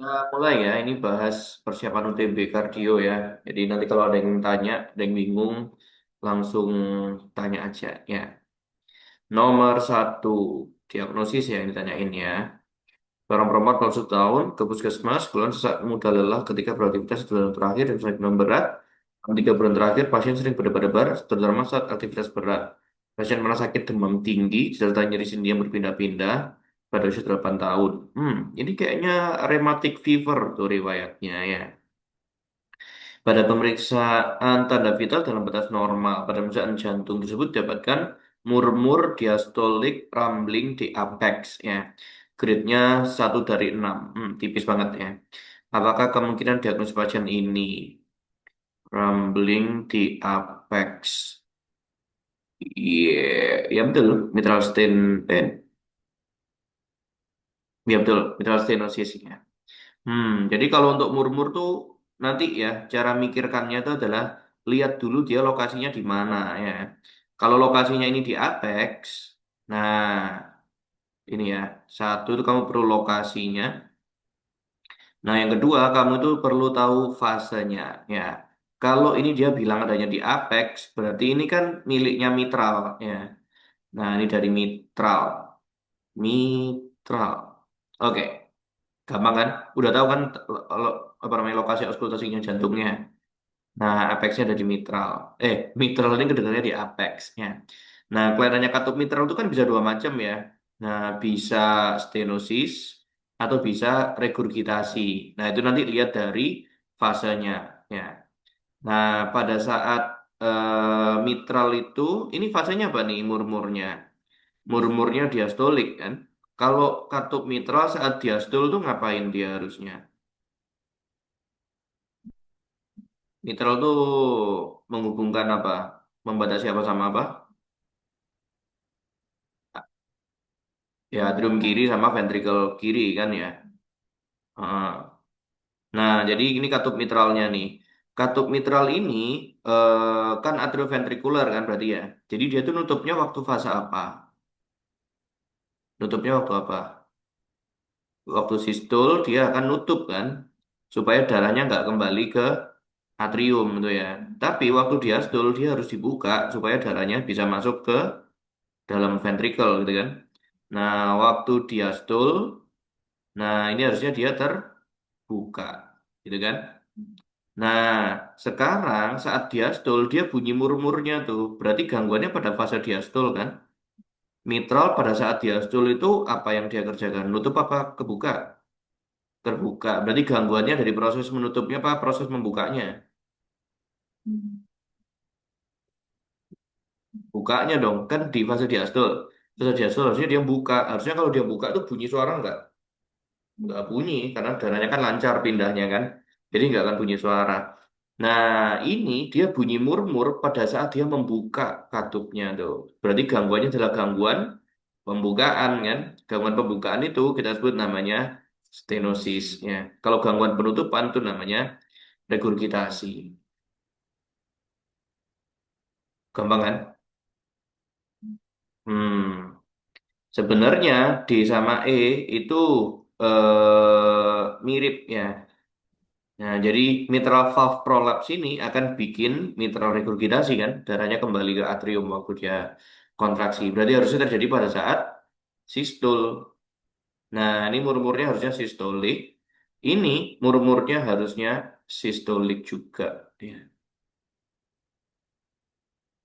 Mulai ya, ini bahas persiapan UTB kardio ya. Jadi nanti kalau ada yang tanya, ada yang bingung, langsung tanya aja ya. Nomor satu, diagnosis ya yang ditanyain ya. Seorang perempuan kalau tahun ke puskesmas, keluhan sesak mudah lelah ketika beraktivitas 2 bulan terakhir dan sakit demam berat. Dalam 3 bulan terakhir, pasien sering berdebar-debar, terutama saat aktivitas berat. Pasien merasa sakit demam tinggi, disertai nyeri sendi yang berpindah-pindah pada usia 8 tahun. Ini kayaknya rheumatic fever tuh riwayatnya ya. Pada pemeriksaan tanda vital dalam batas normal, pada pemeriksaan jantung tersebut dapatkan murmur diastolik rumbling di apex ya. Grade-nya 1/6. Tipis banget ya. Apakah kemungkinan diagnosis pasien ini rumbling di apex? Iya, ya betul. Mitral stent, eh, ya betul. Mitral stenosis ya. Jadi kalau untuk murmur tuh nanti ya cara mikirkannya itu adalah lihat dulu dia lokasinya di mana ya. Kalau lokasinya ini di apex, nah ini ya satu itu kamu perlu lokasinya. Nah yang kedua kamu tuh perlu tahu fasenya ya. Kalau ini dia bilang adanya di apex, berarti ini kan miliknya mitral ya. Nah ini dari mitral, mitral. Oke, gampang kan? Udah tahu kan apa namanya lokasi auskultasinya jantungnya. Nah, apexnya ada di mitral. Mitral ini kedengarannya di apexnya. Nah, kelihatannya katup mitral itu kan bisa dua macam ya. Nah, bisa stenosis atau bisa regurgitasi. Nah, itu nanti lihat dari fasenya ya. Nah, pada saat mitral itu, ini fasenya apa nih murmurnya? Murmurnya diastolik kan? Kalau katup mitral saat diastol tuh ngapain dia harusnya? Mitral tuh menghubungkan apa? Membatasi apa sama apa? Ya, atrium kiri sama ventrikel kiri kan ya. Heeh. Nah, jadi ini katup mitralnya nih. Katup mitral ini kan atrioventrikular kan berarti ya. Jadi dia tuh nutupnya waktu fase apa? Nutupnya waktu apa? Waktu sistol dia akan nutup kan, supaya darahnya nggak kembali ke atrium gitu ya. Tapi waktu diastol dia harus dibuka supaya darahnya bisa masuk ke dalam ventrikel gitu kan. Nah, waktu diastol, nah ini harusnya dia terbuka, gitu kan? Nah, sekarang saat diastol dia bunyi murmurnya tuh, berarti gangguannya pada fase diastol kan? Mitral pada saat diastol itu apa yang dia kerjakan? Nutup apa kebuka? Terbuka. Berarti gangguannya dari proses menutupnya apa proses membukanya? Bukanya dong, kan di fase diastol. Fase diastol harusnya dia buka. Harusnya kalau dia buka tuh bunyi suara nggak? Nggak bunyi karena dananya kan lancar pindahnya kan, jadi nggak akan bunyi suara. Nah ini dia bunyi murmur pada saat dia membuka katupnya tuh, berarti gangguannya adalah gangguan pembukaan kan. Gangguan pembukaan itu kita sebut namanya stenosis ya. Kalau gangguan penutupan itu namanya regurgitasi. Gampang kan? Sebenarnya D sama E itu mirip ya. Nah, jadi mitral valve prolapse ini akan bikin mitral regurgitasi kan, darahnya kembali ke atrium waktu dia kontraksi. Berarti harusnya terjadi pada saat sistol. Nah, ini murmurnya harusnya sistolik. Ini murmurnya harusnya sistolik juga. Ya.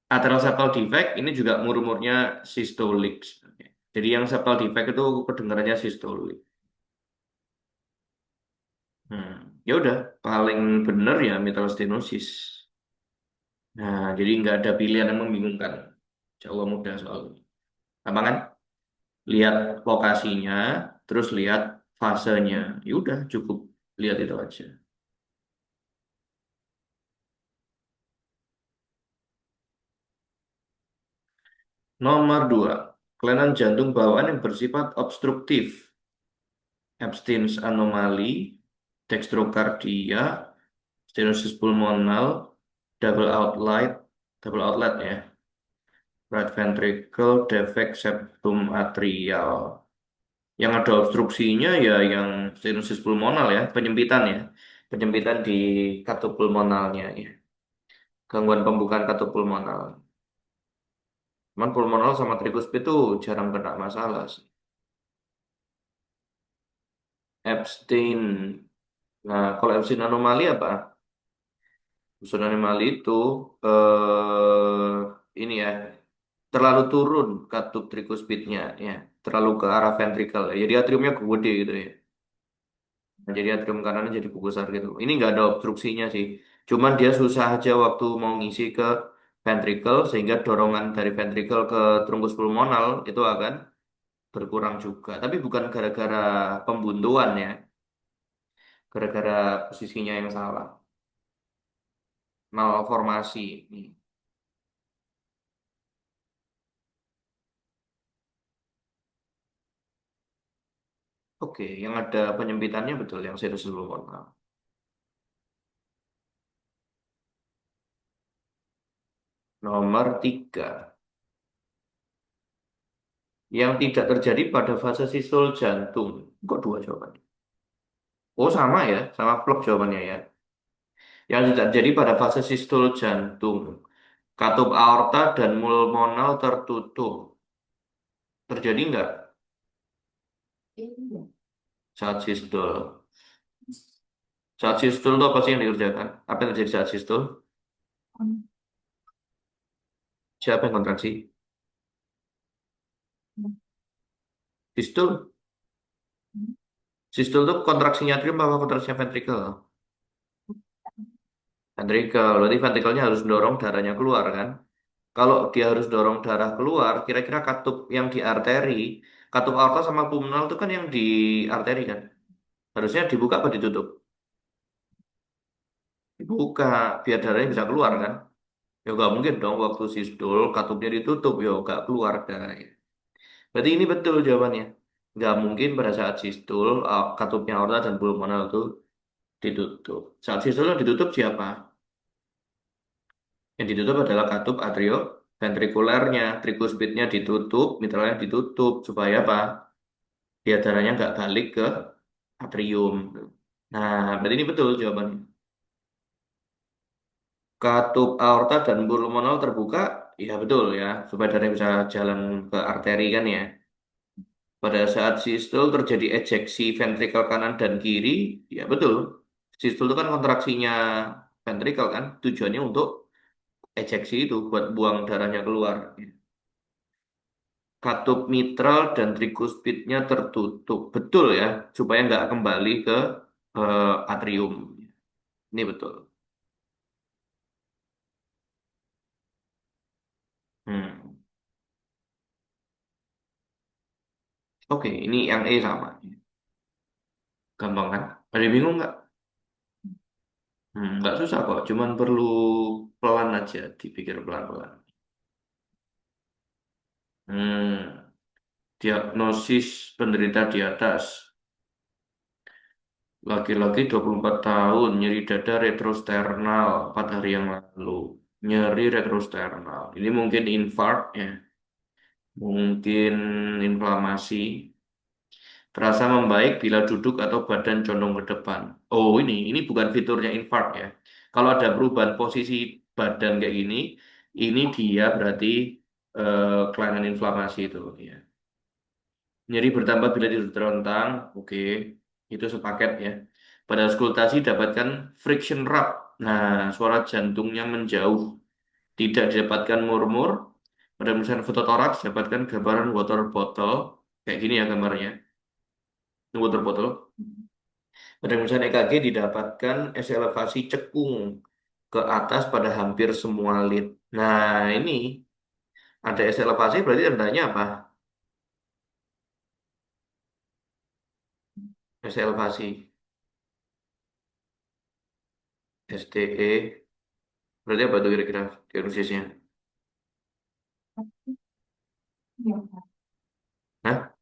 Atrial septal defect ini juga murmurnya sistolik sebenarnya. Jadi yang septal defect itu kedengarannya sistolik. Hmm, ya udah, paling benar ya mitral stenosis. Nah, jadi nggak ada pilihan yang membingungkan. Jauh mudah soalnya. Gampang kan? Lihat lokasinya, terus lihat fasenya. Ya udah, cukup lihat itu aja. Nomor dua, kelainan jantung bawaan yang bersifat obstruktif. Ebstein's anomali, dextrocardia, stenosis pulmonal, double outlet ya, right ventricle defect septum atrial. Yang ada obstruksinya ya yang stenosis pulmonal ya, penyempitan ya. Penyempitan di katup pulmonalnya ya. Gangguan pembukaan katup pulmonal. Cuman pulmonal sama trikuspid itu jarang kena masalah sih. Epstein. Nah, kalau Epstein anomali apa? Epstein anomali itu ini ya, terlalu turun katup trikuspidnya ya, terlalu ke arah ventrikel. Jadi atriumnya gede gitu ya. Jadi atrium kanannya jadi besar gitu. Ini nggak ada obstruksinya sih. Cuman dia susah aja waktu mau ngisi ke ventricle sehingga dorongan dari ventricle ke trunkus pulmonal itu akan berkurang juga. Tapi bukan gara-gara pembuntuan ya, gara-gara posisinya yang salah, malformasi. Oke, yang ada penyempitannya betul yang serius pulmonal. Nomor tiga, yang tidak terjadi pada fase sistol jantung. Kok dua jawabannya? Oh sama ya, sama plek jawabannya ya. Yang tidak terjadi pada fase sistol jantung. Katup aorta dan pulmonal tertutup. Terjadi nggak saat sistol? Saat sistol itu apa sih yang dikerjakan? Apa yang terjadi saat sistol? Siapa yang kontraksi? Sistol. Sistol itu kontraksinya atrium apa kontraksinya ventrikel? Ventrikel. Berarti ventrikelnya harus dorong darahnya keluar kan? Kalau dia harus dorong darah keluar, kira-kira katup yang di arteri, katup aorta sama pulmonal itu kan yang di arteri kan? Harusnya dibuka apa ditutup? Dibuka, biar darahnya bisa keluar kan? Ya nggak mungkin dong waktu sistol katupnya ditutup, ya nggak keluar darahnya. Berarti ini betul jawabannya. Nggak mungkin pada saat sistol katupnya aorta dan pulmonal itu ditutup. Saat sistol yang ditutup siapa? Yang ditutup adalah katup atrioventrikulernya, trikuspidnya ditutup, mitralnya ditutup supaya apa? Biar darahnya nggak balik ke atrium. Nah, berarti ini betul jawabannya. Katup aorta dan pulmonal terbuka, ya betul ya, supaya darahnya bisa jalan ke arteri kan ya. Pada saat sistol terjadi ejeksi ventrikel kanan dan kiri, ya betul. Sistol itu kan kontraksinya ventrikel kan, tujuannya untuk ejeksi itu buat buang darahnya keluar. Katup mitral dan trikuspidnya tertutup, betul ya, supaya nggak kembali ke atrium. Ini betul. Hmm. Oke, ini yang E sama. Gampang kan? Ada yang bingung nggak? Nggak susah kok, cuman perlu pelan aja, dipikir pelan-pelan. Hmm. Diagnosis penderita di atas. Laki-laki 24 tahun, nyeri dada retrosternal 4 hari yang lalu. Nyeri retrosternal. Ini mungkin infark ya, mungkin inflamasi. Terasa membaik bila duduk atau badan condong ke depan. Oh, ini bukan fiturnya infark ya. Kalau ada perubahan posisi badan kayak gini, ini dia berarti kelainan inflamasi itu ya. Nyeri bertambah bila tidur terlentang, oke, itu sepaket ya. Pada auskultasi dapatkan friction rub. Nah, suara jantungnya menjauh, tidak didapatkan murmur. Pada misalnya fototoraks dapatkan gambaran water bottle, kayak gini ya gambarnya, ini water bottle. Pada misalnya EKG didapatkan S elevasi cekung ke atas pada hampir semua lid. Nah, ini ada S elevasi berarti tandanya apa? S elevasi, STE, berarti apa tuh kira-kira diagnosisnya? Nah,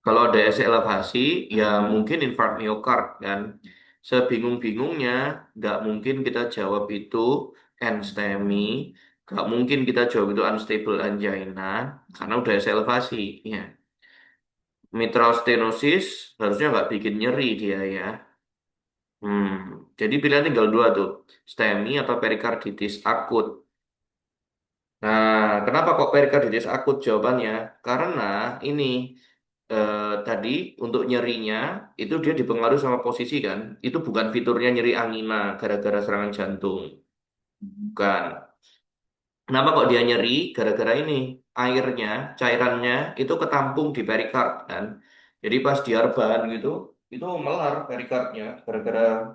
kalau ada ST elevasi, ya mungkin infark miokard kan. Sebingung-bingungnya, nggak mungkin kita jawab itu NSTEMI, nggak mungkin kita jawab itu unstable angina, karena udah ST elevasi. Ya. Mitral stenosis harusnya nggak bikin nyeri dia ya. Hmm, jadi pilihan tinggal dua tuh, STEMI atau perikarditis akut. Nah, kenapa kok perikarditis akut jawabannya? Karena ini tadi untuk nyerinya itu dia dipengaruhi sama posisi kan. Itu bukan fiturnya nyeri angina gara-gara serangan jantung. Bukan. Kenapa kok dia nyeri? Gara-gara ini airnya, cairannya itu ketampung di perikard kan. Jadi pas diarban gitu, itu melar perikardnya gara-gara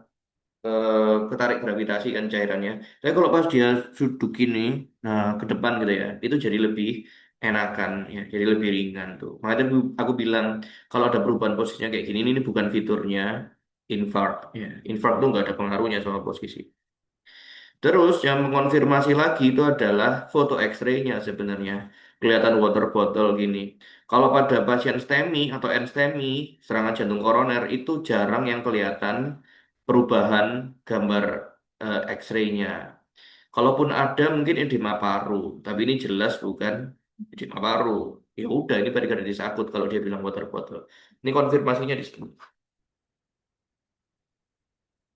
ketarik gravitasi kan cairannya. Tapi kalau pas dia duduk gini, nah ke depan gitu ya, itu jadi lebih enakan ya, jadi lebih ringan tuh. Makanya aku bilang kalau ada perubahan posisinya kayak gini, ini bukan fiturnya infarct ya. Infarct tuh nggak ada pengaruhnya sama posisi. Terus yang mengonfirmasi lagi itu adalah foto X-ray-nya sebenarnya. Kelihatan water bottle gini. Kalau pada pasien STEMI atau NSTEMI, serangan jantung koroner, itu jarang yang kelihatan perubahan gambar X-ray-nya. Kalaupun ada mungkin edema paru, tapi ini jelas bukan edema paru. Ya udah ini perikarditis akut kalau dia bilang water bottle. Ini konfirmasinya di sini.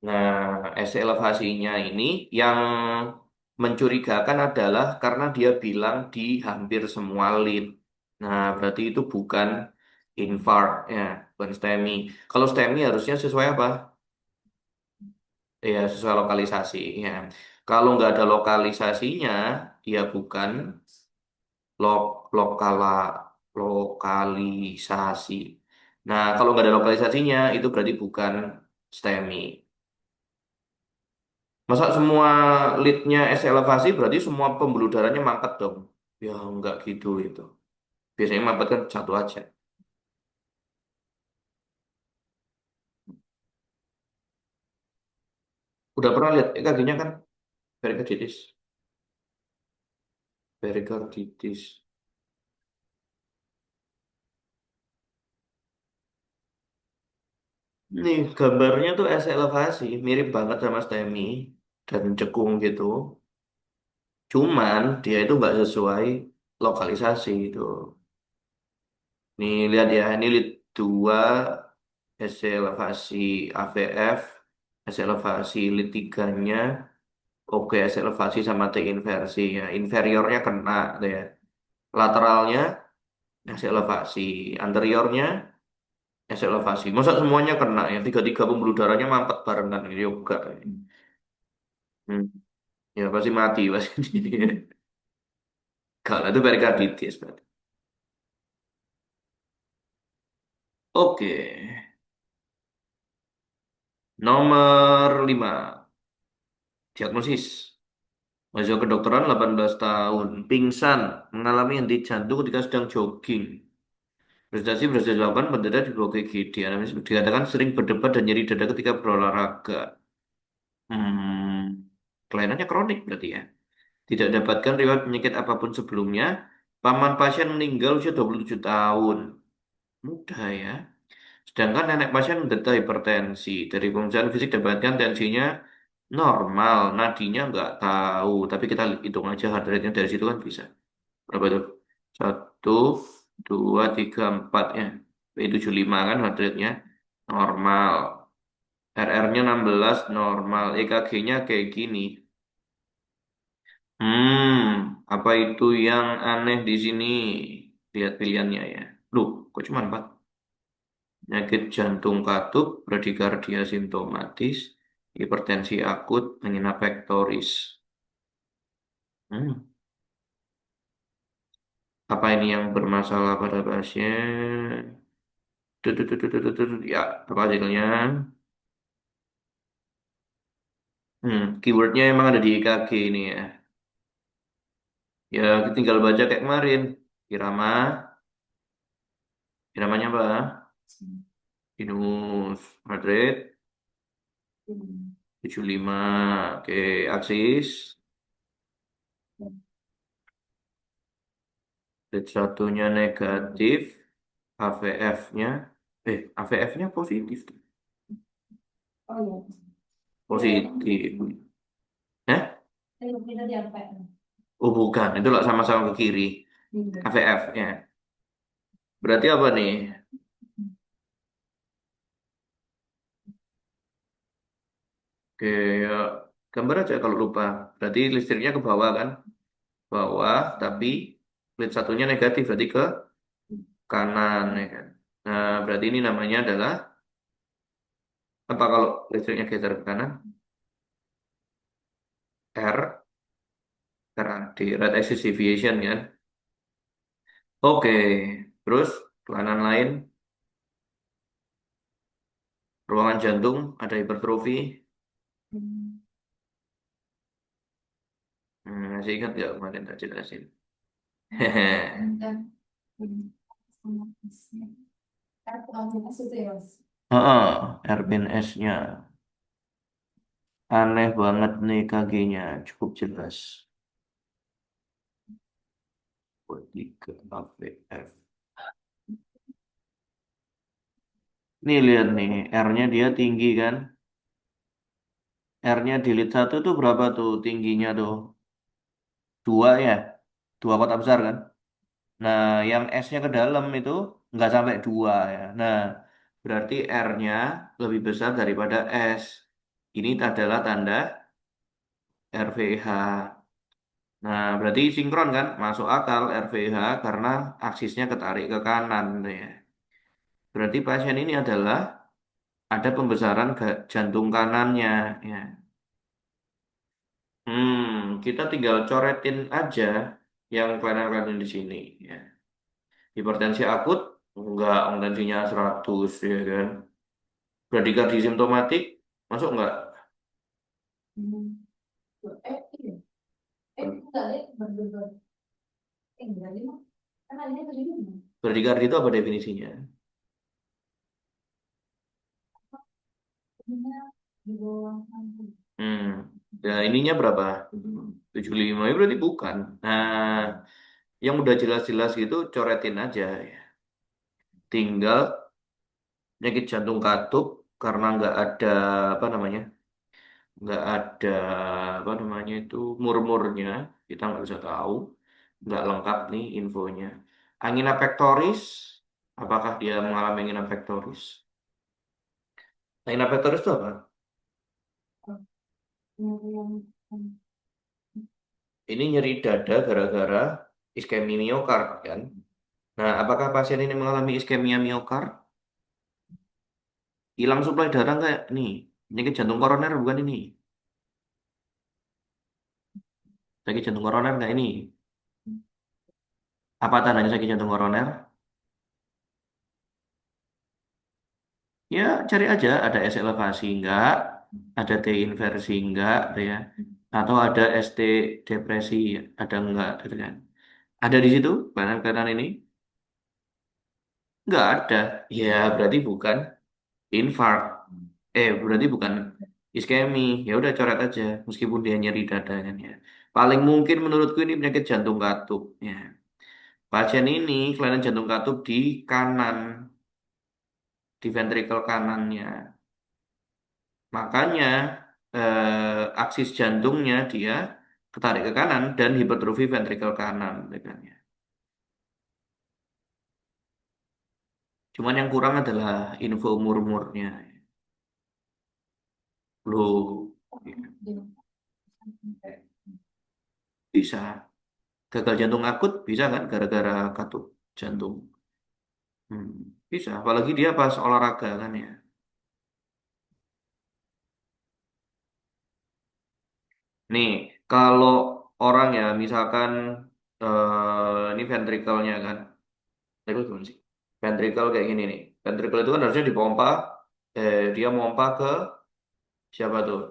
Nah, SC elevasinya ini yang mencurigakan adalah karena dia bilang di hampir semua lead. Nah, berarti itu bukan infarct ya, bukan STEMI. Kalau STEMI harusnya sesuai apa? Ya, sesuai lokalisasi ya. Kalau nggak ada lokalisasinya, ya bukan lokala lokalisasi. Nah, kalau nggak ada lokalisasinya, itu berarti bukan STEMI. Masa semua leadnya S elevasi berarti semua pembuluh darahnya mangkat dong? Ya nggak gitu itu. Biasanya mampet kan satu aja. Udah pernah lihat EKG-nya kan? Perikarditis. Perikarditis. Nih gambarnya tuh S elevasi. Mirip banget sama STEMI. Dan cekung gitu. Cuman dia itu nggak sesuai lokalisasi itu. Nih lihat ya. Ini lead 2 S elevasi AVF. S elevasi lead 3-nya. Oke, S elevasi sama T inversi ya. Inferiornya kena tuh ya. Lateralnya S elevasi. Anteriornya S elevasi. Masa semuanya kena ya? Tiga-tiga pembuluh darahnya mampet barengan gitu juga. Hmm. Ya pasti mati pasti. Kalau itu perikarditis berarti. Oke. Nomor 5. Diagnosis. Mahasiswa kedokteran 18 tahun. Pingsan. Mengalami henti jantung ketika sedang jogging. Prestasi berhasil dilakukan mendadak di bawah GGD. Anamis dikatakan sering berdebat dan nyeri dada ketika berolahraga. Kelainannya kronik berarti ya. Tidak dapatkan riwayat penyakit apapun sebelumnya. Paman pasien meninggal usia 27 tahun. Mudah ya. Sedangkan nenek pasien menderita hipertensi. Dari pemeriksaan fisik dapatkan tensinya normal. Nadinya nggak tahu. Tapi kita hitung aja heart rate-nya dari situ kan bisa. Berapa itu? Satu, dua, tiga, empat ya. P75 kan heart rate-nya normal. RR-nya 16 normal. EKG-nya kayak gini. Apa itu yang aneh di sini? Lihat pilihannya ya. Loh, kok cuma 4? Penyakit jantung katup, bradikardia simptomatis, hipertensi akut, angina pectoris. Hmm, apa ini yang bermasalah pada pasien? Ya, apa hasilnya? Keywordnya emang ada di EKG ini ya. Ya, tinggal baca kayak kemarin. Irama, iramanya apa? Sinus, heart rate, 75. Oke, aksis. Rate satunya negatif. AVF-nya. AVF-nya positif. Positif. Hah? Oh, bukan. Itu lah sama-sama ke kiri. AVF-nya. Berarti apa nih? Oke, ya, gambar aja kalau lupa. Berarti listriknya ke bawah kan? Bawah, tapi plate satunya negatif, berarti ke kanan ya kan? Nah, berarti ini namanya adalah apa kalau listriknya geser ke kanan? R, RAD, rate axis deviation kan? Oke, terus kelainan lain, ruangan jantung ada hipertrofi. Masih ingat nggak kemarin tak jelasin? Hehe. Heeh, RBNS-nya. Aneh banget nih KG-nya, cukup jelas. Buat 3 AVF. Nih lihat nih, R-nya dia tinggi kan? R-nya di lead 1 tuh berapa tuh tingginya tuh? 2 ya? 2 kotak besar kan? Nah, yang S-nya ke dalam itu nggak sampai 2 ya. Nah, berarti R-nya lebih besar daripada S. Ini adalah tanda RVH. Nah, berarti sinkron kan? Masuk akal RVH karena aksisnya ketarik ke kanan ya. Berarti pasien ini adalah ada pembesaran jantung kanannya ya. Kita tinggal coretin aja yang kelainan-kelainan di sini ya. Hipertensi akut enggak, tensinya 100 ya kan. Bradikardi simptomatik masuk enggak? Bradikardi itu apa definisinya? Hmm. Ya, ininya berapa? 75 ya berarti bukan. Nah, yang udah jelas-jelas gitu coretin aja ya. Tinggal penyakit jantung katup karena nggak ada apa namanya, nggak ada apa namanya itu murmurnya, kita nggak bisa tahu, nggak lengkap nih infonya. Angina pectoris, apakah dia mengalami angina pectoris? Angina pectoris itu apa? Ini nyeri dada gara-gara iskemi miokard kan? Nah, apakah pasien ini mengalami iskemia miokard? Hilang suplai darah nggak nih? Penyakit jantung koroner bukan ini? Sakit jantung koroner nggak ini? Apa tandanya sakit jantung koroner? Ya, cari aja ada S elevasi enggak, ada T inversi enggak, ya, atau ada ST depresi ada enggak, gitu kan? Ada di situ kelainan-kelainan ini? Enggak ada. Ya, berarti bukan infark. Berarti bukan iskemi. Ya udah coret aja, meskipun dia nyeri dada kan ya. Paling mungkin menurutku ini penyakit jantung katup. Ya, pasien ini kelainan jantung katup di kanan, di ventrikel kanannya. Makanya aksis jantungnya dia ketarik ke kanan dan hipertrofi ventrikel kanan, ya kan, ya. Cuman yang kurang adalah info murmurnya. Loh, bisa. Gagal jantung akut bisa kan gara-gara katup jantung. Hmm, bisa. Apalagi dia pas olahraga kan ya. Nih, kalau orang ya misalkan ini ventrikelnya kan. Tapi gimana sih? Ventrikel kayak gini nih. Ventrikel itu kan harusnya dipompa, dia mompa ke siapa tuh?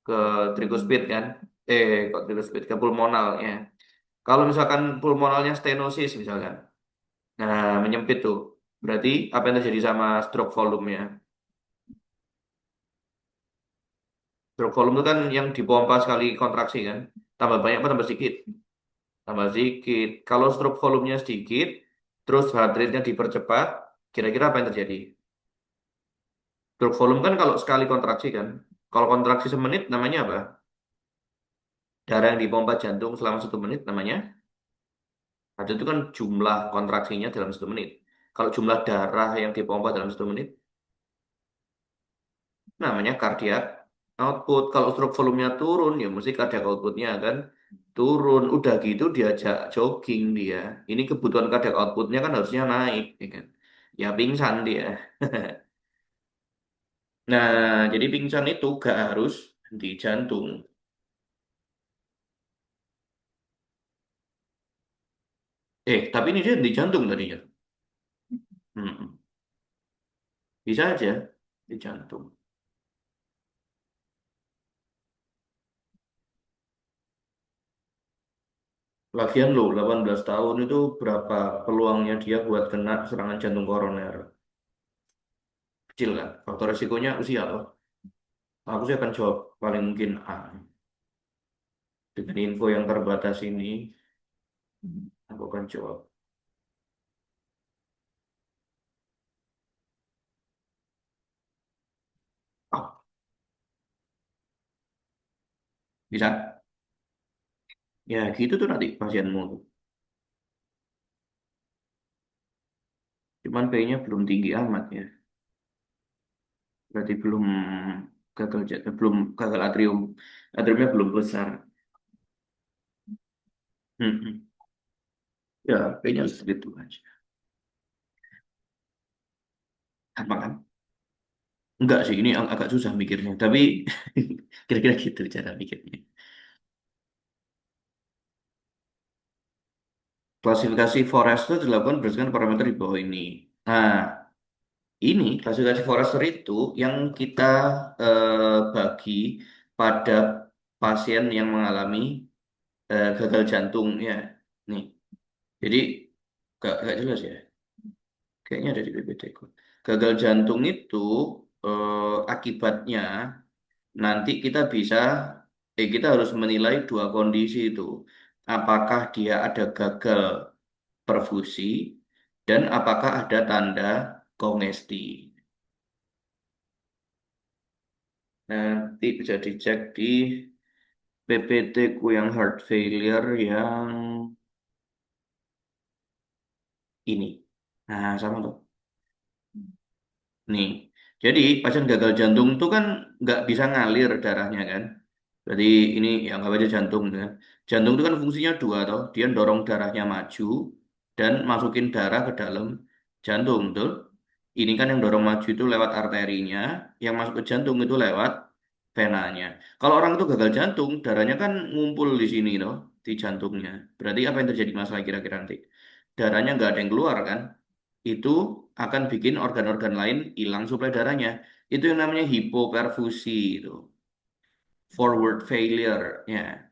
Ke tricuspid kan? Kok tricuspid ke pulmonal ya. Kalau misalkan pulmonalnya stenosis misalkan, nah menyempit tuh. Berarti apa yang terjadi sama stroke volume-nya? Stroke volume itu kan yang dipompa sekali kontraksi kan? Tambah banyak apa tambah sedikit? Tambah sedikit. Kalau stroke volumenya sedikit, terus heart rate-nya dipercepat, kira-kira apa yang terjadi? Stroke volume kan kalau sekali kontraksi kan? Kalau kontraksi semenit namanya apa? Darah yang dipompa jantung selama 1 menit namanya. Ada itu kan jumlah kontraksinya dalam 1 menit. Kalau jumlah darah yang dipompa dalam 1 menit namanya kardiak. output. Kalau stroke volumenya turun, ya mesti cardiac outputnya kan turun. Udah gitu diajak jogging dia. Ini kebutuhan cardiac outputnya kan harusnya naik, ya kan? Ya pingsan dia. Nah, jadi pingsan itu gak harus di jantung. Tapi ini dia di jantung tadinya. Hmm, bisa aja di jantung. Lagian lo 18 tahun itu berapa peluangnya dia buat kena serangan jantung koroner? Kecil kan? Faktor resikonya usia loh. Aku sih akan jawab paling mungkin A. Dengan info yang terbatas ini, aku akan jawab. Ah, bisa. Ya gitu tuh nanti pasienmu. Cuman kayaknya belum tinggi amat ya. Berarti belum gagal atrium. Atriumnya belum besar. Hmm. Ya, kayaknya segitu aja. Apa kan? Enggak sih, ini agak susah mikirnya. Tapi kira-kira gitu cara mikirnya. Klasifikasi Forrester dilakukan berdasarkan parameter di bawah ini. Nah, ini klasifikasi Forrester itu yang kita bagi pada pasien yang mengalami gagal jantung ya. Nih, jadi gak jelas ya. Kayaknya ada di PPT kok. Gagal jantung itu akibatnya nanti kita harus menilai dua kondisi itu. Apakah dia ada gagal perfusi dan apakah ada tanda kongesti. Nanti bisa dicek di PPT ku yang heart failure yang ini. Nah, sama tuh. Nih, jadi pasien gagal jantung itu kan nggak bisa ngalir darahnya kan. Berarti ini yang nggak aja jantung kan. Jantung itu kan fungsinya dua toh. Dia dorong darahnya maju dan masukin darah ke dalam jantung tuh. Ini kan yang dorong maju itu lewat arterinya, yang masuk ke jantung itu lewat venanya. Kalau orang itu gagal jantung, darahnya kan ngumpul di sini toh, di jantungnya. Berarti apa yang terjadi masalah kira-kira nanti? Darahnya nggak ada yang keluar kan? Itu akan bikin organ-organ lain hilang suplai darahnya. Itu yang namanya hipoperfusi itu, forward failure ya.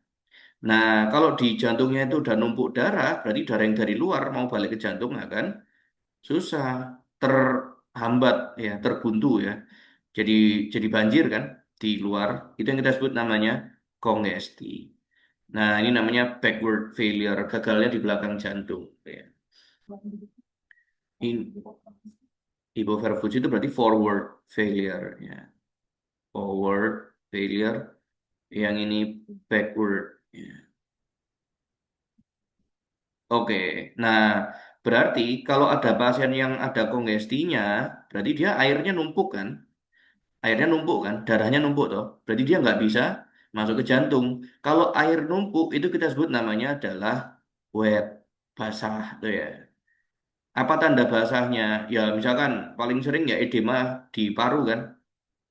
Nah, kalau di jantungnya itu udah numpuk darah, berarti darah yang dari luar mau balik ke jantung akan susah, terhambat ya, terbuntu ya. Jadi jadi banjir kan di luar. Itu yang kita sebut namanya kongesti. Nah, ini namanya backward failure, gagalnya di belakang jantung ya. Ini hipoperfusi itu berarti forward failure ya. Forward failure, yang ini backward ya. Oke, nah berarti kalau ada pasien yang ada kongestinya, berarti dia airnya numpuk kan? Airnya numpuk kan? Darahnya numpuk toh. Berarti dia nggak bisa masuk ke jantung. Kalau air numpuk itu kita sebut namanya adalah wet, basah tuh ya. Apa tanda basahnya? Ya misalkan paling sering ya edema di paru kan.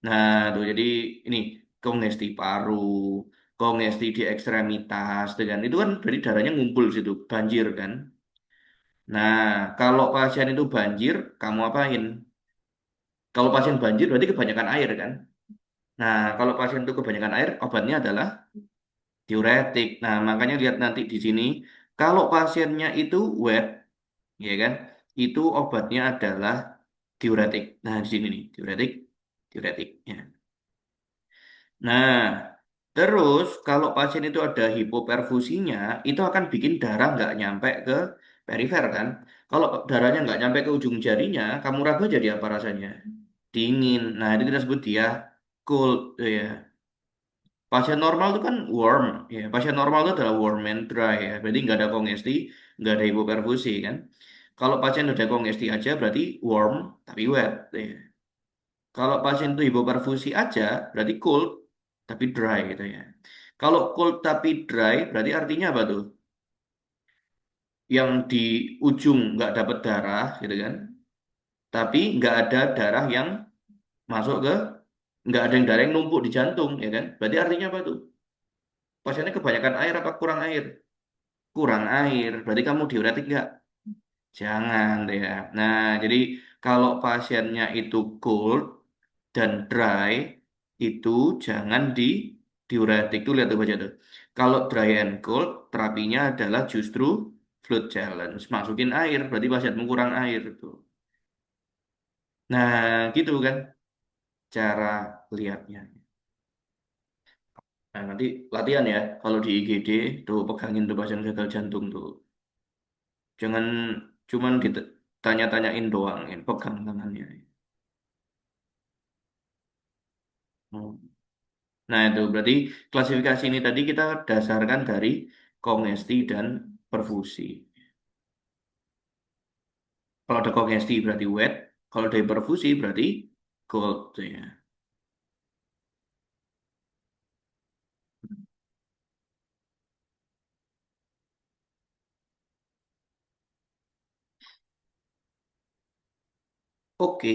Nah, tuh jadi ini kongesti paru, kongesti di ekstremitas dengan itu kan berarti darahnya ngumpul di situ, banjir kan. Nah, kalau pasien itu banjir, kamu apain? Kalau pasien banjir berarti kebanyakan air kan? Nah, kalau pasien itu kebanyakan air, obatnya adalah diuretik. Nah, makanya lihat nanti di sini, kalau pasiennya itu wet, ya kan? Itu obatnya adalah diuretik. Nah, di sini nih, diuretik, diuretik. Ya. Nah, terus kalau pasien itu ada hipoperfusinya, itu akan bikin darah nggak nyampe ke perifer kan? Kalau darahnya nggak nyampe ke ujung jarinya, kamu raba jadi apa rasanya? Dingin. Nah, itu kita sebut dia cold, ya. Pasien normal itu kan warm, ya. Pasien normal itu adalah warm and dry, ya. Berarti nggak ada kongesti, nggak ada hipoperfusi kan? Kalau pasien ada kongesti aja berarti warm tapi wet, ya. Kalau pasien itu hipoperfusi aja berarti cold. tapi dry gitu ya. Kalau cold tapi dry berarti artinya apa tuh? Yang di ujung nggak dapat darah gitu kan, tapi nggak ada darah yang masuk ke, nggak ada yang darah yang numpuk di jantung ya kan? Berarti artinya apa tuh? Pasiennya kebanyakan air apa kurang air? Kurang air. Berarti kamu diuretik nggak? Jangan deh ya. Nah, jadi kalau pasiennya itu cold dan dry itu jangan diuretik tuh, lihat tuh baca tuh. Kalau dry and cold terapinya adalah justru fluid challenge. Masukin air berarti pasienmu kurang air tuh. Nah, gitu kan cara lihatnya. Nah, nanti latihan ya. Kalau di IGD tuh pegangin tuh pasien gagal jantung tuh. Jangan cuman ditanya-tanyain doang, ya. Pegang tangannya. Hmm. Nah, itu berarti klasifikasi ini tadi kita dasarkan dari kongesti dan perfusi. Kalau ada kongesti berarti wet, kalau dari perfusi berarti cold ya. Oke,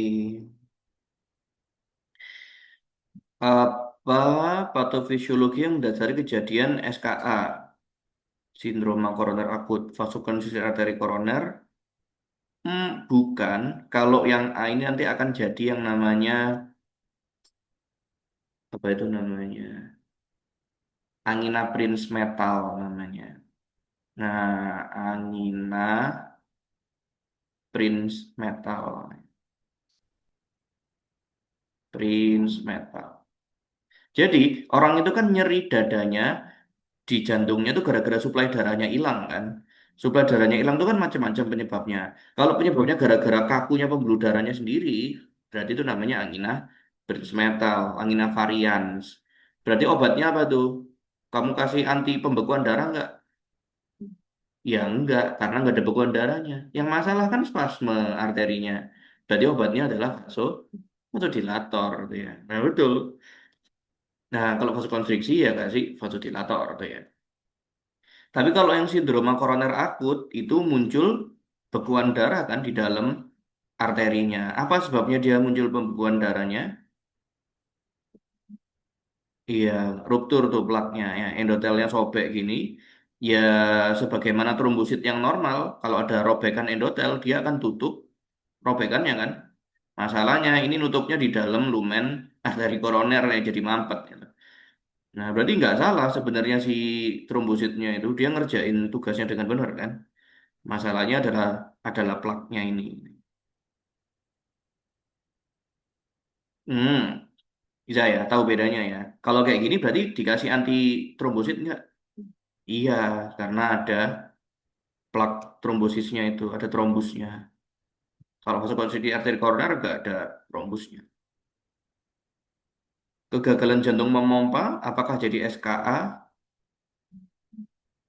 apa patofisiologi yang mendasari kejadian SKA, sindroma koroner akut, vasokonstriksi arteri koroner? Bukan. Kalau yang A ini nanti akan jadi yang namanya apa itu namanya? Angina Prince Metal namanya. Nah, Angina Prince Metal. Prince Metal. Jadi, orang itu kan nyeri dadanya di jantungnya itu gara-gara suplai darahnya hilang kan. Suplai darahnya hilang itu kan macam-macam penyebabnya. Kalau penyebabnya gara-gara kakunya pembuluh darahnya sendiri, berarti itu namanya angina Prince Metal, angina varians. Berarti obatnya apa tuh? Kamu kasih anti pembekuan darah nggak? Ya enggak, karena nggak ada bekuan darahnya. Yang masalah kan spasme arterinya. Berarti obatnya adalah vasodilator, gitu ya. Nah betul. Nah kalau vasokonstriksi ya kasih vasodilator, gitu ya. Tapi kalau yang sindroma koroner akut itu muncul bekuan darah kan di dalam arterinya. Apa sebabnya dia muncul pembekuan darahnya? Iya, ruptur tuh plaknya ya, endotelnya sobek gini. Ya sebagaimana trombosit yang normal, kalau ada robekan endotel dia akan tutup robekannya kan. Masalahnya ini nutupnya di dalam lumen arteri koroner ya jadi mampet gitu. Nah, berarti nggak salah sebenarnya si trombositnya itu dia ngerjain tugasnya dengan benar kan. Masalahnya adalah plaknya ini. Hmm, bisa ya, tahu bedanya ya. Kalau kayak gini berarti dikasih anti trombosit nggak? Iya, karena ada plak trombosisnya itu, ada trombusnya. Kalau masuk di arteri koroner nggak ada trombusnya. Kegagalan jantung memompa, apakah jadi SKA?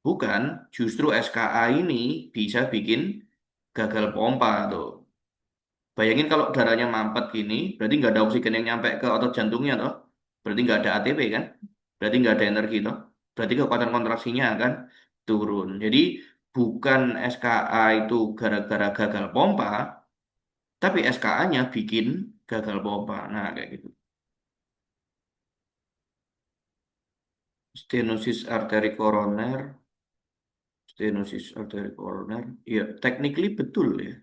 Bukan, justru SKA ini bisa bikin gagal pompa tuh. Bayangin kalau darahnya mampet gini, berarti nggak ada oksigen yang nyampe ke otot jantungnya toh. Berarti nggak ada ATP kan? Berarti nggak ada energi toh. Berarti kekuatan kontraksinya akan turun. Jadi bukan SKA itu gara-gara gagal pompa, tapi SKA-nya bikin gagal pompa. Nah, kayak gitu. Stenosis arteri koroner, stenosis arteri koroner. Iya, technically betul ya.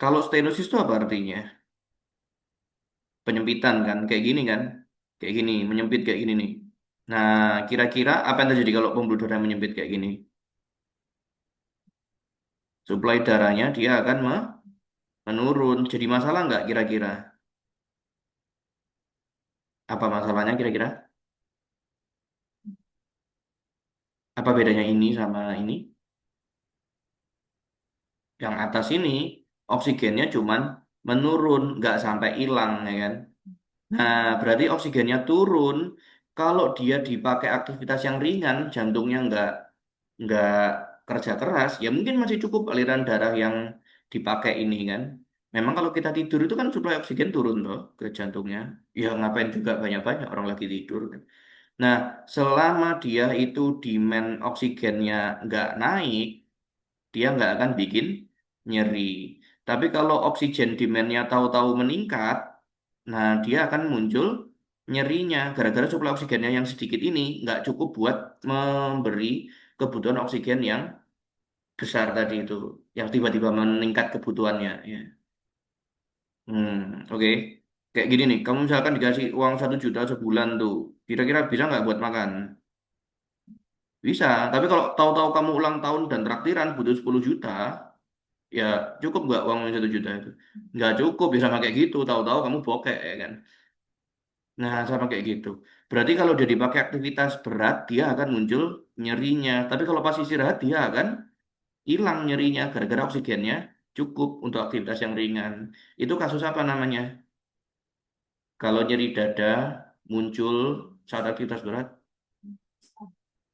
Kalau stenosis itu apa artinya? Penyempitan kan, kayak gini kan, kayak gini, menyempit kayak gini nih. Nah, kira-kira apa yang terjadi kalau pembuluh darah menyempit kayak gini? Suplai darahnya dia akan menurun. Jadi masalah nggak kira-kira? Apa masalahnya kira-kira? Apa bedanya ini sama ini? Yang atas ini oksigennya cuman menurun, nggak sampai hilang ya kan? Nah, berarti oksigennya turun. Kalau dia dipakai aktivitas yang ringan, jantungnya nggak kerja keras, ya mungkin masih cukup aliran darah yang dipakai ini kan. Memang kalau kita tidur itu kan suplai oksigen turun loh ke jantungnya. Ya ngapain juga banyak-banyak orang lagi tidur kan. Nah, selama dia itu demand oksigennya nggak naik, dia nggak akan bikin nyeri. Tapi kalau oksigen demand-nya tahu-tahu meningkat, nah dia akan muncul nyerinya. Gara-gara suplai oksigennya yang sedikit ini nggak cukup buat memberi kebutuhan oksigen yang besar tadi itu, yang tiba-tiba meningkat kebutuhannya. Ya. Oke. Kayak gini nih, kamu misalkan dikasih uang 1 juta sebulan tuh, kira-kira bisa nggak buat makan? Bisa, tapi kalau tahu-tahu kamu ulang tahun dan traktiran butuh 10 juta, ya cukup nggak uang 1 juta itu? Nggak cukup, bisa sama kayak gitu, tahu-tahu kamu bokeh ya kan? Nah, sama kayak gitu. Berarti kalau dia dipakai aktivitas berat, dia akan muncul nyerinya. Tapi kalau pas istirahat, dia akan hilang nyerinya gara-gara oksigennya cukup untuk aktivitas yang ringan. Itu kasus apa namanya? Kalau nyeri dada muncul saat aktivitas berat,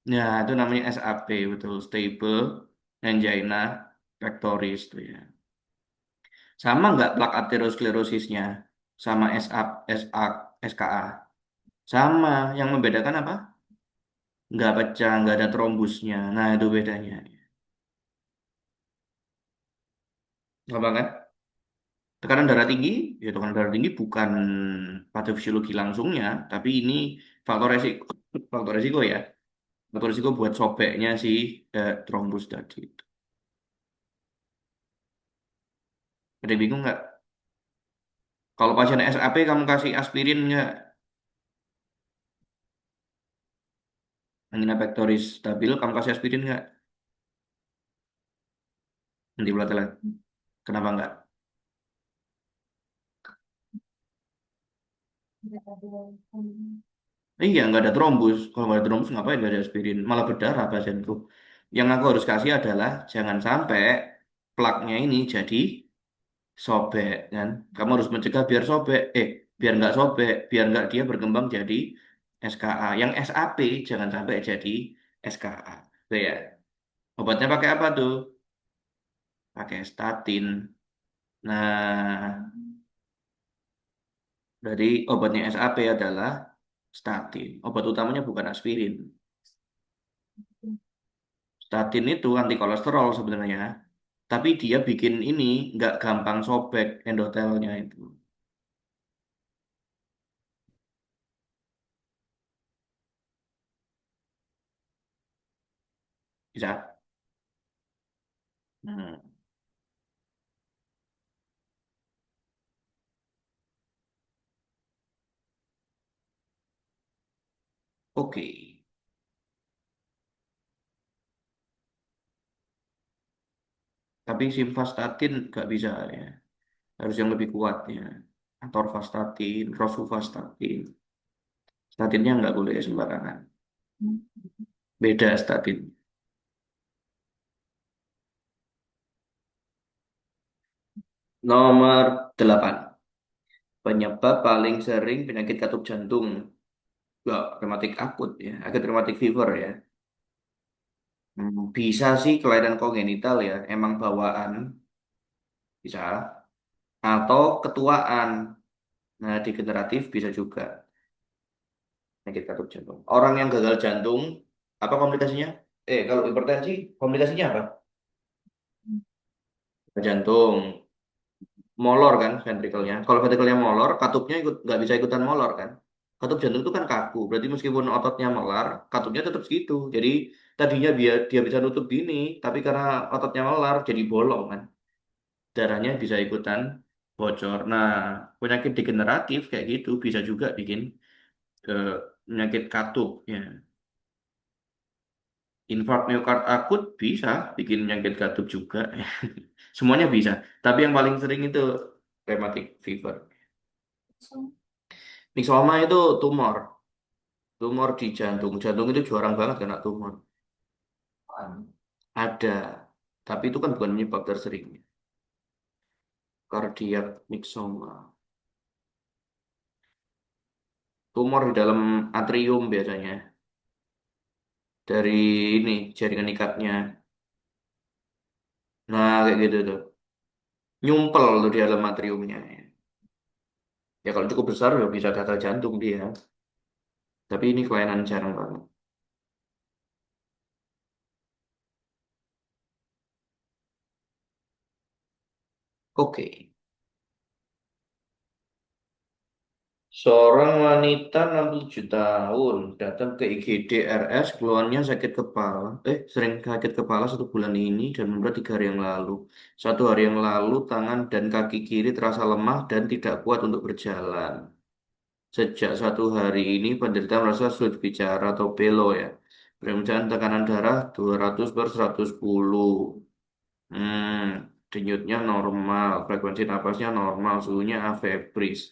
ya itu namanya SAP, betul, stable angina pectoris tuh ya. Sama nggak plak aterosklerosisnya sama SKA? Sama, yang membedakan apa? Nggak pecah, nggak ada trombusnya. Nah, itu bedanya. Gampang kan? Tekanan darah tinggi, ya tekanan darah tinggi bukan patofisiologi langsungnya, tapi ini faktor resiko, faktor resiko ya. Faktor resiko buat sobeknya si trombus tadi. Ada yang bingung nggak? Kalau pasien SAP kamu kasih aspirin nggak? Angina pectoris stabil, kamu kasih aspirin nggak? Nanti pelan. Kenapa nggak? Iya, nggak ada trombus. Kalau nggak ada trombus, ngapain nggak ada aspirin? Malah berdarah pasienku. Yang aku harus kasih adalah jangan sampai plaknya ini jadi sobek, kan? Kamu harus mencegah biar sobek. Biar nggak sobek, biar nggak dia berkembang jadi SKA. Yang SAP jangan sampai jadi SKA. Tuh ya. Obatnya pakai apa tuh? Pakai statin. Nah, dari obatnya SAP adalah statin. Obat utamanya bukan aspirin. Statin itu anti kolesterol sebenarnya, tapi dia bikin ini nggak gampang sobek endotelnya itu. Bisa? Hmm, oke. Tapi simvastatin nggak bisa ya. Harus yang lebih kuat ya. Atorvastatin, rosuvastatin. Statinnya nggak boleh sembarangan. Beda statin. Nomor 8. Penyebab paling sering penyakit katup jantung. Nggak, rematik akut ya. Akut rematik fever ya. Bisa sih kelainan kongenital ya. Emang bawaan. Bisa. Atau ketuaan. Nah, degeneratif bisa juga penyakit katup jantung. Orang yang gagal jantung, apa komplikasinya? Kalau hipertensi, komplikasinya apa? Jantung, molor kan ventrikelnya. Kalau ventrikelnya molor, katupnya ikut nggak bisa ikutan molor kan? Katup jantung itu kan kaku, berarti meskipun ototnya melar, katupnya tetap segitu. Jadi tadinya biar dia bisa nutup gini, tapi karena ototnya melar, jadi bolong kan? Darahnya bisa ikutan bocor. Nah, penyakit degeneratif kayak gitu bisa juga bikin ke penyakit katup ya. Infark miokard akut bisa bikin penyakit katup juga. Semuanya bisa. Tapi yang paling sering itu rheumatic fever. Myxoma itu tumor. Tumor di jantung. Jantung itu jarang banget kena tumor. Ada. Tapi itu kan bukan penyebab tersering. Cardiac myxoma. Tumor di dalam atrium biasanya. Dari ini jaringan ikatnya. Nah, kayak gitu tuh. Nyumpel tuh di dalam atriumnya. Ya kalau cukup besar ya bisa gagal jantung dia. Tapi ini kelainan jarang banget. Oke. Seorang wanita 67 tahun datang ke IGD RS, keluhannya sakit kepala. Sering sakit kepala 1 bulan ini dan berat 3 hari yang lalu. 1 hari yang lalu, tangan dan kaki kiri terasa lemah dan tidak kuat untuk berjalan. Sejak 1 hari ini, penderita merasa sulit bicara atau belo ya. Pemeriksaan tekanan darah 200 per 110. Denyutnya normal, frekuensi napasnya normal, suhunya afebris.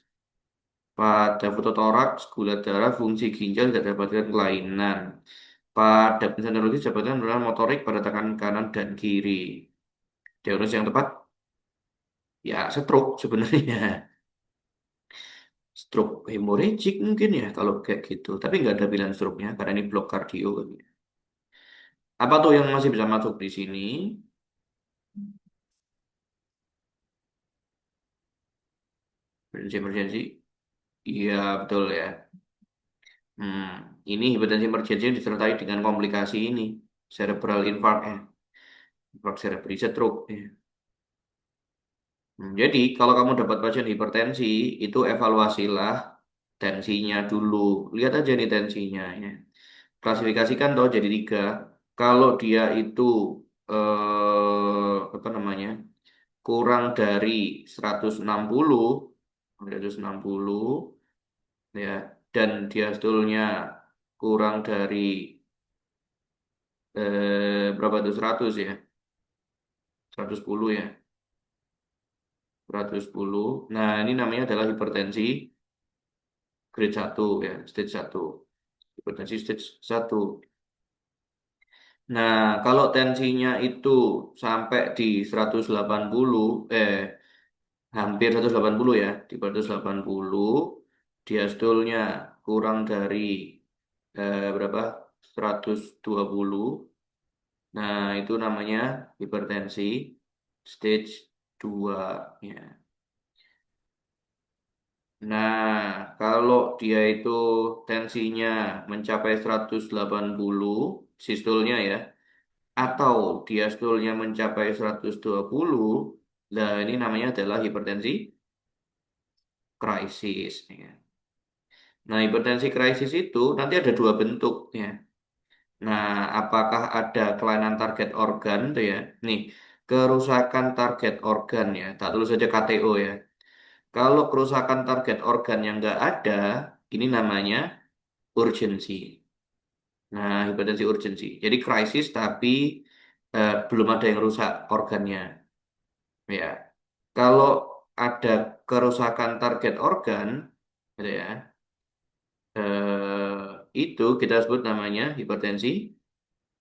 Pada foto toraks, gula darah, fungsi ginjal tidak dapatkan kelainan. Pada pemeriksaan neurologis dapatkan penurunan motorik pada tangan kanan dan kiri. Diagnosis yang tepat, ya stroke sebenarnya. Stroke hemorragik mungkin ya kalau kayak gitu. Tapi nggak ada bilang stroke-nya karena ini blok kardio kan. Apa tuh yang masih bisa masuk di sini? Emergency. Iya betul ya. Hmm, ini hipertensi emergency disertai dengan komplikasi ini. Cerebral infarct, infarct cerebri stroke. Jadi kalau kamu dapat pasien hipertensi, itu evaluasilah tensinya dulu. Lihat aja nih tensinya. Ya. Klasifikasikan toh jadi 3. Kalau dia itu apa namanya kurang dari 160, 160 ya, dan dia sebetulnya kurang dari berapa tuh 100 ya, 110 ya, 110. Nah ini namanya adalah hipertensi grade 1 ya, stage 1. Hipertensi stage 1. Nah, kalau tensinya itu sampai di 180, hampir 180 ya, di 180, diastolnya kurang dari berapa? 120. Nah, itu namanya hipertensi stage 2 ya. Nah, kalau dia itu tensinya mencapai 180 sistolnya ya, atau diastolnya mencapai 120, nah ini namanya adalah hipertensi krisis. Ya. Nah, hipertensi krisis itu nanti ada 2 bentuk ya. Nah, apakah ada kelainan target organ tuh ya? Nih, kerusakan target organ ya. Tak tulis saja KTO ya. Kalau kerusakan target organ yang nggak ada, ini namanya urgensi. Nah, hipertensi urgensi. Jadi krisis tapi belum ada yang rusak organnya. Ya, kalau ada kerusakan target organ, gitu ya, itu kita sebut namanya hipertensi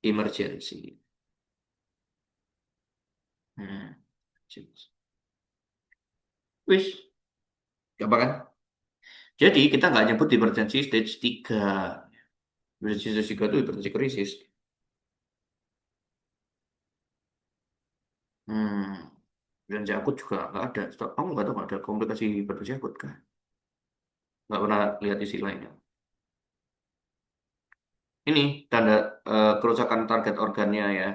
emergency. Hmm. Wis, gampang kan? Jadi kita nggak nyebut hipertensi stage 3. Hipertensi stage 3 itu hipertensi krisis. Hmm. Hipertensi akut juga nggak ada. Kamu nggak tahu nggak ada komplikasi hipertensi akut kah? Nggak pernah lihat istilahnya. Ini tanda kerusakan target organnya ya.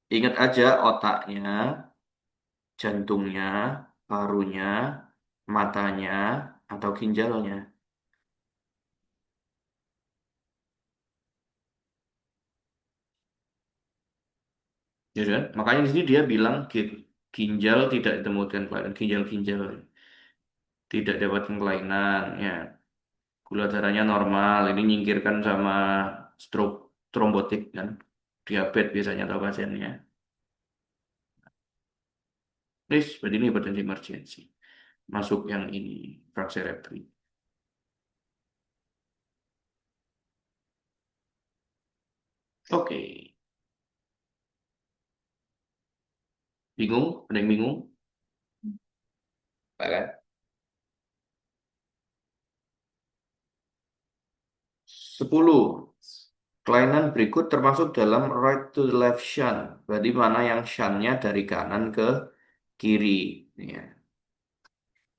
Ingat aja otaknya, jantungnya, parunya, matanya, atau ginjalnya. Ya kan? Makanya di sini dia bilang ginjal tidak ditemukan kelainan ginjal-ginjal tidak dapat kelainan ya. Gula darahnya normal. Ini nyingkirkan sama stroke trombotik kan. Diabetes biasanya atau pasiennya. Berarti ini hipertensi emergency. Masuk yang ini, fraksi cerebri. Oke. Bingung? Ada yang bingung? Pak kan? 10. Kelainan berikut termasuk dalam right to left shunt. Berarti mana yang shuntnya dari kanan ke kiri. Ya.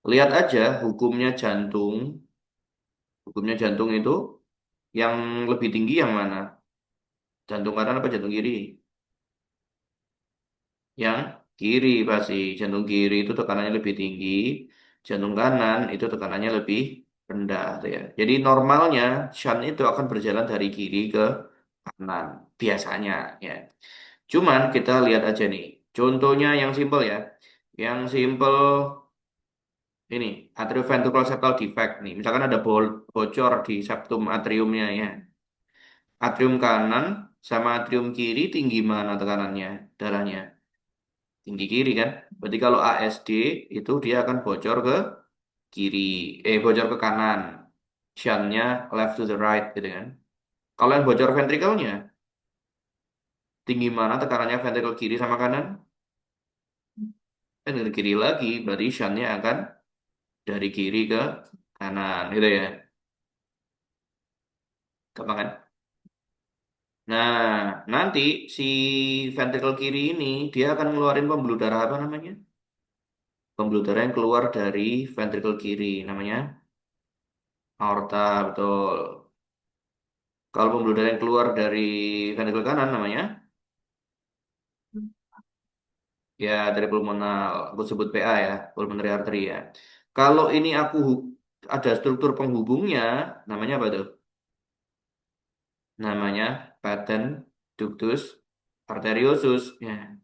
Lihat aja hukumnya jantung. Hukumnya jantung itu yang lebih tinggi yang mana? Jantung kanan apa jantung kiri? Yang kiri pasti. Jantung kiri itu tekanannya lebih tinggi. Jantung kanan itu tekanannya lebih rendah, tuh ya. Jadi normalnya shunt itu akan berjalan dari kiri ke kanan. Biasanya ya. Cuman kita lihat aja nih. Contohnya yang simple ya. Yang simple ini atrioventricular septal defect nih. Misalkan ada bocor di septum atriumnya ya. Atrium kanan sama atrium kiri tinggi mana tekanannya, darahnya? Tinggi kiri kan? Berarti kalau ASD itu dia akan bocor ke kiri, bocor ke kanan. Shuntnya left to the right gitu kan. Kalau yang bocor ventrikelnya, tinggi mana tekanannya ventrikel kiri sama kanan? Dari kiri lagi, berarti shuntnya akan dari kiri ke kanan gitu ya. Gampang kan? Nah, nanti si ventrikel kiri ini dia akan ngeluarin pembuluh darah apa namanya? Pembuluh darah yang keluar dari ventrikel kiri namanya aorta, betul. Kalau pembuluh darah yang keluar dari ventrikel kanan namanya ya dari pulmonal, aku sebut PA ya, pulmonary artery ya. Kalau ini ada struktur penghubungnya, namanya apa tuh? Namanya patent ductus arteriosus. Ya.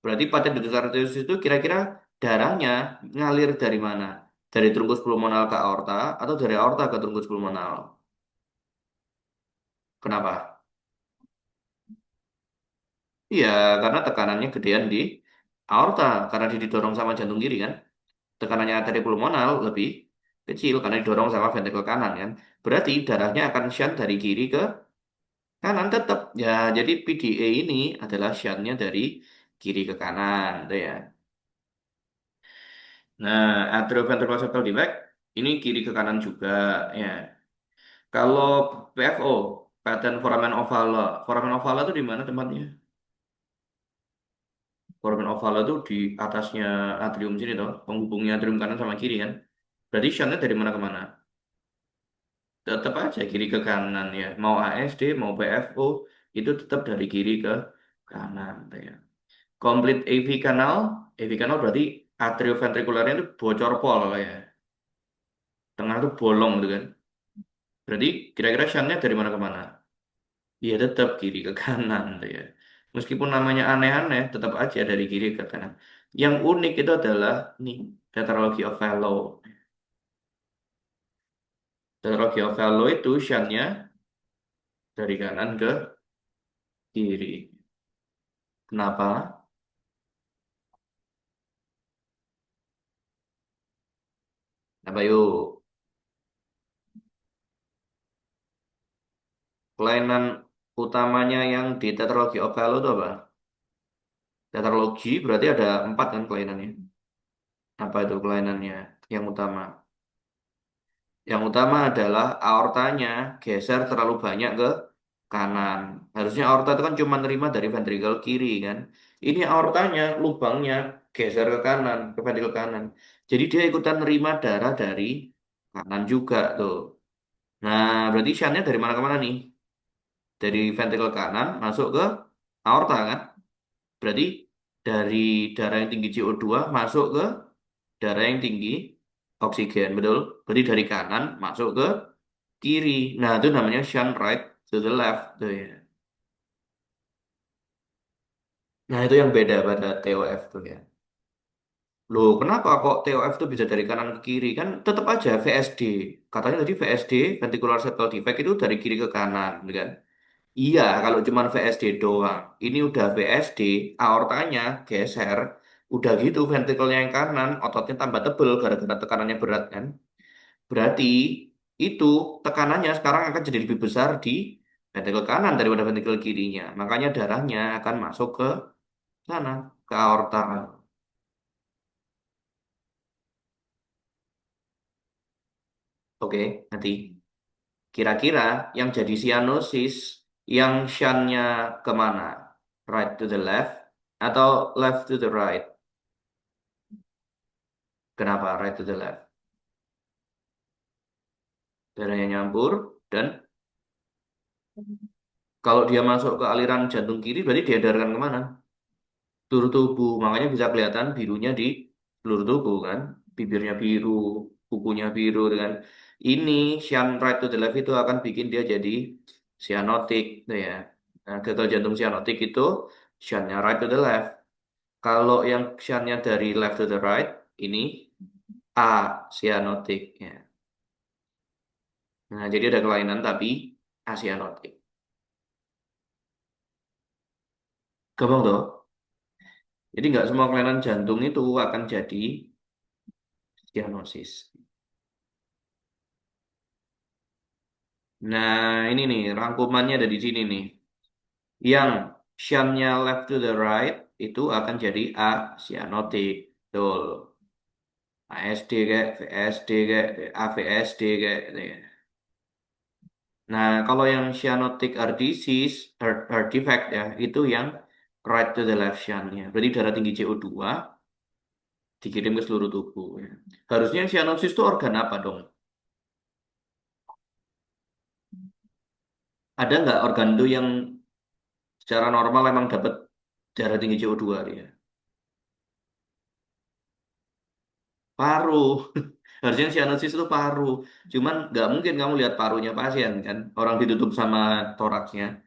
Berarti patent ductus arteriosus itu kira-kira darahnya ngalir dari mana? Dari trunkus pulmonal ke aorta atau dari aorta ke trunkus pulmonal? Kenapa? Iya, karena tekanannya gedean di aorta karena dia didorong sama jantung kiri kan. Tekanannya arteri pulmonal lebih kecil karena didorong sama ventrikel kanan kan. Berarti darahnya akan shunt dari kiri ke kanan tetap. Ya, jadi PDA ini adalah shuntnya dari kiri ke kanan, tuh ya. Nah, atrioventricular septal defect ini kiri ke kanan juga ya. Kalau PFO, patent foramen ovale, foramen ovale itu di mana tempatnya? Foramen ovale itu di atasnya atrium sini toh, penghubungnya atrium kanan sama kiri kan. Berarti shuntnya dari mana ke mana? Tetap aja kiri ke kanan ya. Mau ASD, mau PFO, itu tetap dari kiri ke kanan, tuh ya. Complete AV canal berarti atrioventrikularnya itu bocor pol ya. Tengah itu bolong gitu kan. Berarti kira-kira shuntnya dari mana ke mana? Iya tetap kiri ke kanan, tuh ya. Meskipun namanya aneh-aneh, tetap aja dari kiri ke kanan. Yang unik itu adalah nih, tetralogy of Fallot. Tetralogy of Fallot itu shuntnya dari kanan ke kiri. Kenapa? Apa yuk? Kelainan utamanya yang di tetralogi Ovello itu apa? Tetralogi berarti ada empat kan kelainannya. Apa itu kelainannya? Yang utama. Yang utama adalah aortanya geser terlalu banyak ke kanan. Harusnya aorta itu kan cuma nerima dari ventrikel kiri kan. Ini aortanya lubangnya geser ke kanan, ke ventrikel kanan. Jadi dia ikutan nerima darah dari kanan juga tuh. Nah, berarti shuntnya dari mana ke mana nih? Dari ventrikel kanan masuk ke aorta kan? Berarti dari darah yang tinggi CO2 masuk ke darah yang tinggi oksigen, betul? Berarti dari kanan masuk ke kiri. Nah, itu namanya shunt right to the left. Tuh, ya. Nah, itu yang beda pada TOF tuh ya. Loh, kenapa kok TOF itu bisa dari kanan ke kiri? Kan tetap aja VSD. Katanya tadi VSD, ventricular septal defect itu dari kiri ke kanan, gitu kan? Iya, kalau cuma VSD doang. Ini udah VSD, aortanya geser. Udah gitu, ventrikelnya yang kanan, ototnya tambah tebel gara-gara tekanannya berat kan. Berarti itu tekanannya sekarang akan jadi lebih besar di ventrikel kanan daripada ventrikel kirinya. Makanya darahnya akan masuk ke sana, ke aorta. Oke, nanti. Kira-kira yang jadi cyanosis, yang shuntnya kemana? Right to the left atau left to the right? Kenapa? Right to the left. Darahnya nyampur dan kalau dia masuk ke aliran jantung kiri berarti diedarkan kemana? Seluruh tubuh. Makanya bisa kelihatan birunya di seluruh tubuh kan. Bibirnya biru, kukunya biru dengan ini cyan right to the left itu akan bikin dia jadi cyanotic gitu ya. Nah, gagal jantung cyanotic itu cyannya right to the left. Kalau yang cyannya dari left to the right ini A cyanotic ya. Nah, jadi ada kelainan tapi asianotik. Gampang toh? Jadi nggak semua kelainan jantung itu akan jadi cianosis. Nah, ini nih rangkumannya ada di sini nih. Yang shuntnya left to the right itu akan jadi asianotik. Betul. ASD kayak VSD kayak AVSD kayak gitu ya. Nah, kalau yang cyanotic heart disease, heart defect ya, itu yang right to the left shuntnya. Berarti darah tinggi CO2 dikirim ke seluruh tubuh ya. Harusnya yang cyanosis itu organ apa dong? Ada nggak organ itu yang secara normal emang dapat darah tinggi CO2 dia? Paru. Harusnya cyanosis itu paru. Cuman nggak mungkin kamu lihat parunya pasien kan. Orang ditutup sama toraksnya.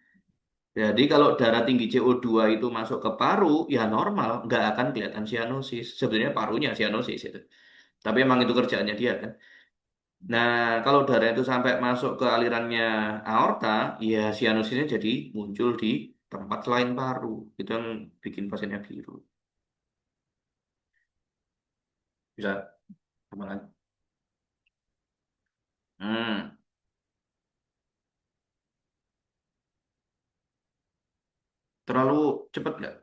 Jadi kalau darah tinggi CO2 itu masuk ke paru, ya normal, nggak akan kelihatan cyanosis. Sebenarnya parunya cyanosis itu. Tapi emang itu kerjaannya dia kan. Nah, kalau darah itu sampai masuk ke alirannya aorta, ya cyanosisnya jadi muncul di tempat selain paru. Itu yang bikin pasiennya biru. Bisa apa lagi? Hmm, terlalu cepat nggak?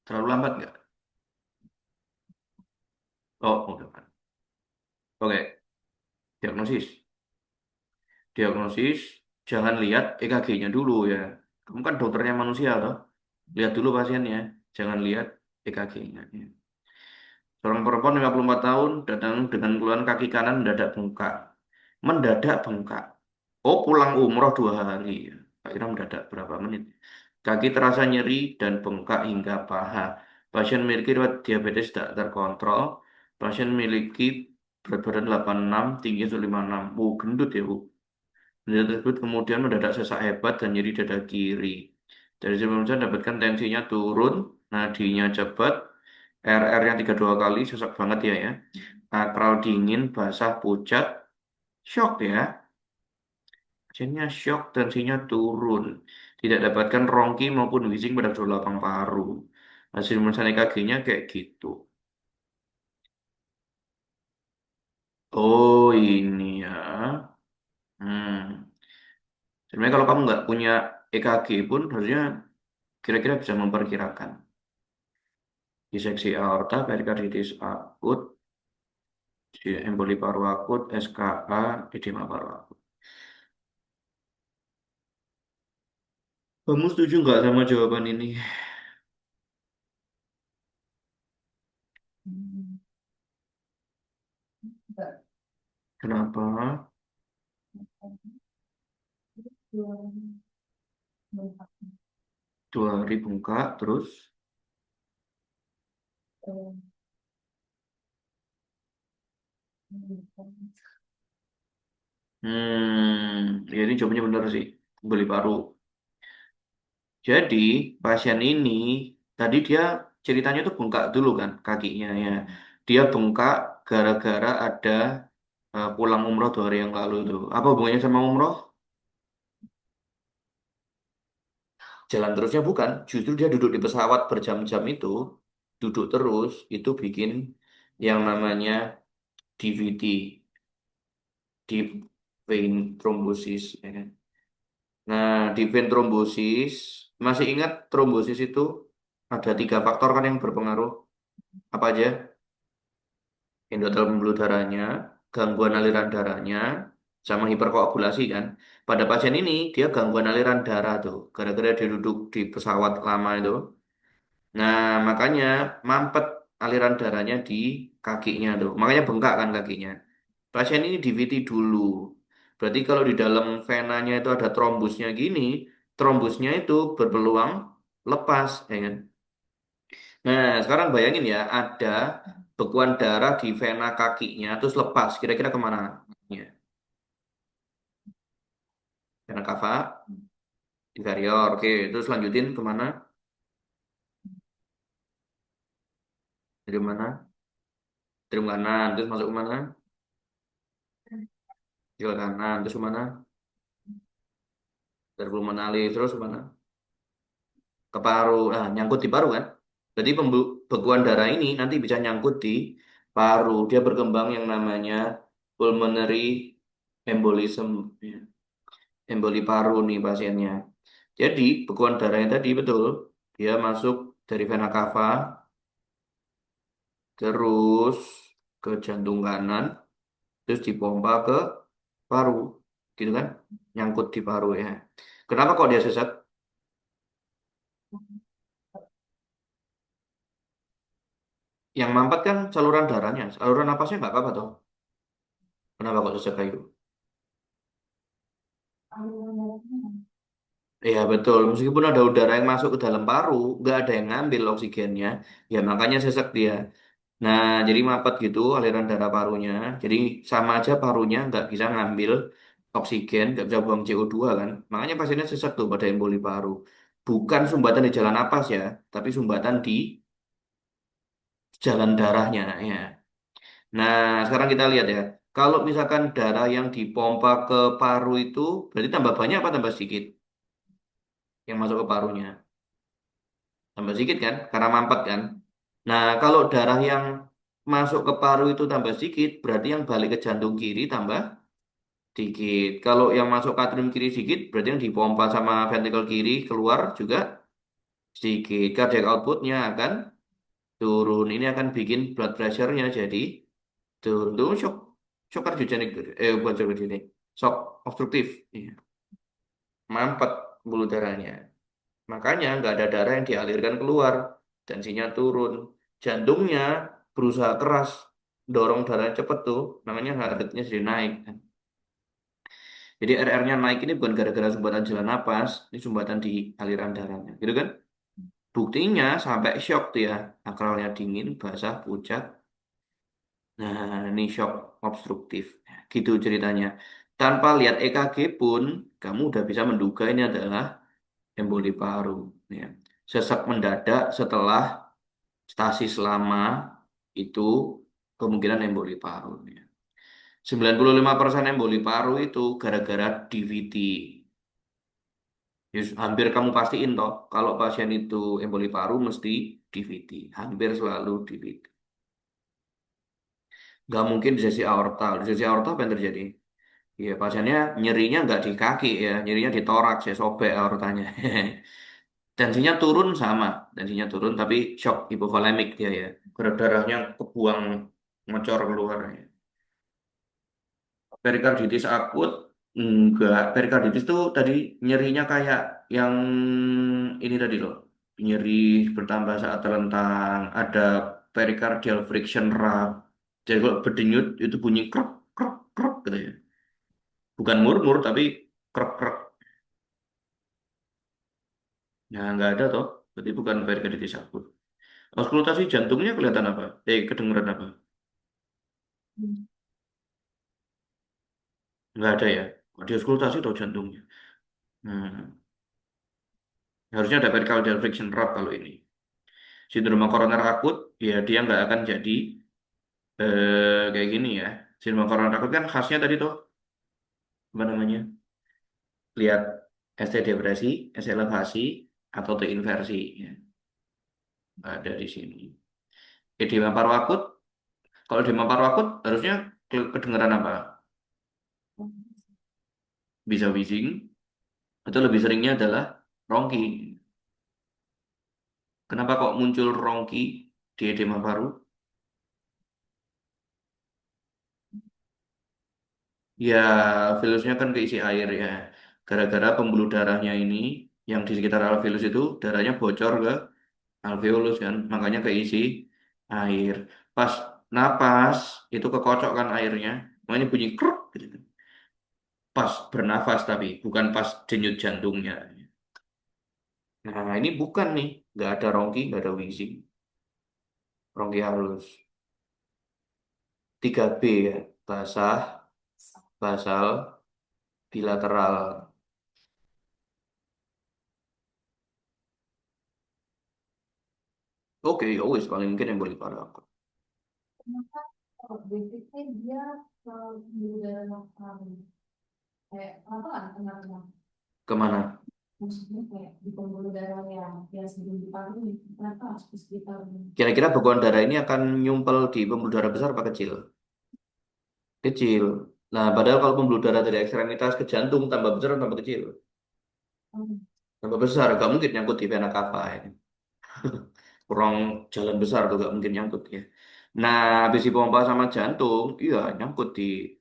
Terlalu lambat nggak? Oh, udah kan. Oke, diagnosis. Diagnosis, jangan lihat EKG-nya dulu ya. Kamu kan dokternya manusia toh. Lihat dulu pasiennya, jangan lihat EKG-nya. Seorang perempuan 54 tahun datang dengan keluhan kaki kanan mendadak bengkak. Mendadak bengkak. Oh, pulang umroh 2 hari. Tak kira mendadak berapa menit. Kaki terasa nyeri dan bengkak hingga paha. Pasien memiliki riwayat diabetes tidak terkontrol. Pasien memiliki berat badan 86, tinggi 156. Gendut ya, Bu. Benda tersebut kemudian mendadak sesak hebat dan nyeri dada kiri. Dari hasil pemeriksaan dapatkan tensinya turun, nadinya cepat, RR-nya 32 kali, sesak banget ya. Akral dingin, basah, pucat, shock ya. Pasiennya shock, tensinya turun. Tidak dapatkan rongki maupun wheezing pada kedua lapang paru. Hasil pemeriksaan EKG-nya kayak gitu. Oh ini ya. Hmm. Sebenarnya kalau kamu nggak punya EKG pun harusnya kira-kira bisa memperkirakan. Diseksi aorta, perikarditis akut, emboli paru akut, SKA, edema paru akut. Kamu setuju nggak sama jawaban ini? Kenapa? 2 hari bengkak, terus? Ya ini jawabannya benar sih. Emboli paru. Jadi, pasien ini, tadi dia ceritanya tuh bengkak dulu kan, kakinya ya. Dia bengkak gara-gara ada pulang umroh 2 hari yang lalu itu. Apa hubungannya sama umroh? Jalan terusnya bukan, justru dia duduk di pesawat berjam-jam itu, duduk terus, itu bikin yang namanya DVT, deep vein thrombosis. Ya kan? Nah, deep vein thrombosis, masih ingat trombosis itu ada 3 faktor kan yang berpengaruh, apa aja? Endotel pembuluh darahnya, gangguan aliran darahnya, sama hiperkoagulasi kan. Pada pasien ini, dia gangguan aliran darah tuh, gara-gara dia duduk di pesawat lama itu. Nah, makanya mampet aliran darahnya di kakinya tuh. Makanya bengkak kan kakinya. Pasien ini DVT dulu. Berarti kalau di dalam venanya itu ada trombusnya gini, trombusnya itu berpeluang lepas, ya kan? Nah, sekarang bayangin ya, ada bekuan darah di vena kakinya, terus lepas. Kira-kira kemana? Ya, vena cava, inferior. Oke, terus lanjutin kemana? Dari mana? Dari kanan, terus masuk ke mana? Ke kanan, terus kemana? Dari pulmonalis, terus kemana? Ke paru. Nah, nyangkut di paru kan? Jadi bekuan darah ini nanti bisa nyangkut di paru. Dia berkembang yang namanya pulmonary embolism. Ya. Emboli paru nih pasiennya. Jadi bekuan darahnya tadi betul. Dia masuk dari vena cava, terus ke jantung kanan, terus dipompa ke paru. Gitu kan? Nyangkut di paru ya. Kenapa kok dia sesat? Yang mampet kan saluran darahnya. Saluran napasnya nggak apa-apa toh. Kenapa kok sesat kayak gitu? Iya betul, meskipun ada udara yang masuk ke dalam paru, nggak ada yang ngambil oksigennya, ya makanya sesek dia. Nah, jadi mampet gitu aliran darah parunya, jadi sama aja parunya nggak bisa ngambil oksigen, nggak bisa buang CO2 kan, makanya pasiennya sesek tuh pada emboli paru. Bukan sumbatan di jalan napas ya, tapi sumbatan di jalan darahnya ya. Nah, sekarang kita lihat ya, kalau misalkan darah yang dipompa ke paru itu berarti tambah banyak apa tambah sedikit yang masuk ke parunya? Tambah sedikit kan, karena mampet kan. Nah, kalau darah yang masuk ke paru itu tambah sedikit, berarti yang balik ke jantung kiri tambah sedikit. Kalau yang masuk ke atrium kiri sedikit, berarti yang dipompa sama ventrikel kiri keluar juga sedikit. Cardiac outputnya akan turun. Ini akan bikin blood pressure-nya jadi turun. Itu shock, shock kardiogenik, bukan shock kardiogenik, shock obstruktif. Iya. Mampet pembuluh darahnya. Makanya nggak ada darah yang dialirkan keluar, tensinya turun. Jantungnya berusaha keras, dorong darah cepet tuh, namanya heart rate-nya jadi naik. Jadi RR-nya naik ini bukan gara-gara sumbatan jalan napas, ini sumbatan di aliran darahnya, gitu kan? Buktinya sampai shock tuh ya, akralnya dingin, basah, pucat. Nah, ini shock obstruktif. Gitu ceritanya. Tanpa lihat EKG pun, kamu udah bisa menduga ini adalah emboli paru. Ya. Sesak mendadak setelah stasis lama itu kemungkinan emboli paru. Ya. 95% emboli paru itu gara-gara DVT. Hampir kamu pastiin toh, kalau pasien itu emboli paru mesti DVT. Hampir selalu DVT. Nggak mungkin di sesi aorta. Di sesi aorta apa yang terjadi? Iya, pasiennya nyerinya nggak di kaki ya, nyerinya di toraks ya, sobek aortanya. Tensinya turun sama, tensinya turun tapi shock hipovolemik dia ya. Darahnya kebuang ngecor keluar ya. Perikarditis akut enggak. Perikarditis tuh tadi nyerinya kayak yang ini tadi loh. Nyeri bertambah saat terlentang, ada pericardial friction rub. Jadi kalau berdenyut itu bunyi krok krok krok gitu ya. Bukan murmur tapi krok krok. Nah, nggak ada toh. Berarti bukan perikarditis akut. Auskultasi jantungnya kelihatan apa? Kedengeran apa? Nggak ada ya. Kalau di auskultasi atau jantungnya. Hmm. Harusnya ada pericardial friction rub kalau ini. Sindroma koroner akut, ya dia nggak akan jadi kayak gini ya. Sindroma koroner akut kan khasnya tadi tuh, apa namanya? Lihat ST depresi, ST elevasi, atau T inversi. Ya. Nggak ada di sini. Edema paru akut, kalau edema paru akut harusnya kedengeran apa? Bisa wheezing, atau lebih seringnya adalah rongki. Kenapa kok muncul rongki di edema paru? Ya, virusnya kan keisi air ya. Gara-gara pembuluh darahnya ini, yang di sekitar alveolus itu, darahnya bocor ke alveolus kan. Makanya keisi air. Pas napas itu kekocok kan airnya, makanya bunyi kruk gitu. Pas bernafas tapi bukan pas denyut jantungnya. Nah ini bukan nih, nggak ada rongki, nggak ada wheezing, rongki halus. 3B ya, basah, basal, bilateral. Oke, ya wis paling mungkin yang boleh parah. Kenapa kalau basicnya dia di udara kayak apa kan tengah-tengah Kemana? maksudnya kayak di pembuluh darah yang sebelum diparu nih kenapa harus di sekitar Kira-kira bekuan darah ini akan nyumpel di pembuluh darah besar apa kecil? Kecil. Nah, padahal kalau pembuluh darah dari ekstremitas ke jantung tambah besar atau tambah kecil? Tambah besar, gak mungkin nyangkut di vena cava ini. Kurang jalan besar tuh gak mungkin nyangkut ya. Nah, habis dipompa sama jantung, iya nyangkut di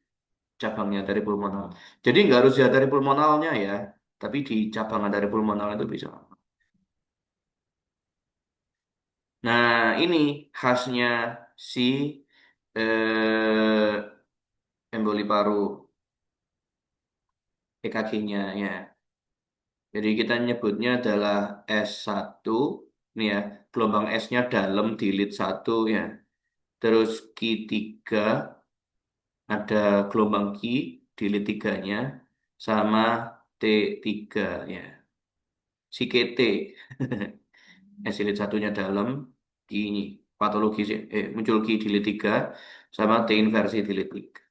cabangnya dari pulmonal. Jadi nggak harus di arteri pulmonalnya ya, tapi di cabang arteri pulmonal itu bisa. Nah, ini khasnya si emboli paru EKG-nya ya. Jadi kita nyebutnya adalah S1, nih ya, gelombang S-nya dalam di lead 1 ya. Terus Q3 ada gelombang Q di lead 3-nya sama T3 ya. Si KT S di lead satunya dalam, Q ini patologi sih, muncul Q di lead 3 sama T inversi di lead 3.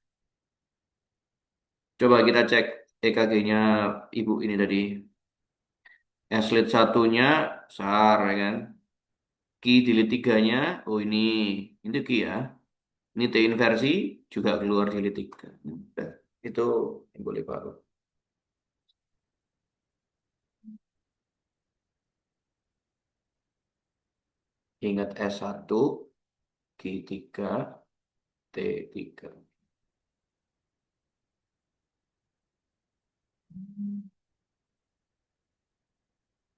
Coba kita cek EKG-nya ibu ini tadi. S-lead satunya SAR ya kan. Ki jilid tiganya, oh ini Ki ya. Ini T inversi juga keluar jilid tiga. Udah, itu yang boleh baru. Ingat S1, Q3, T3.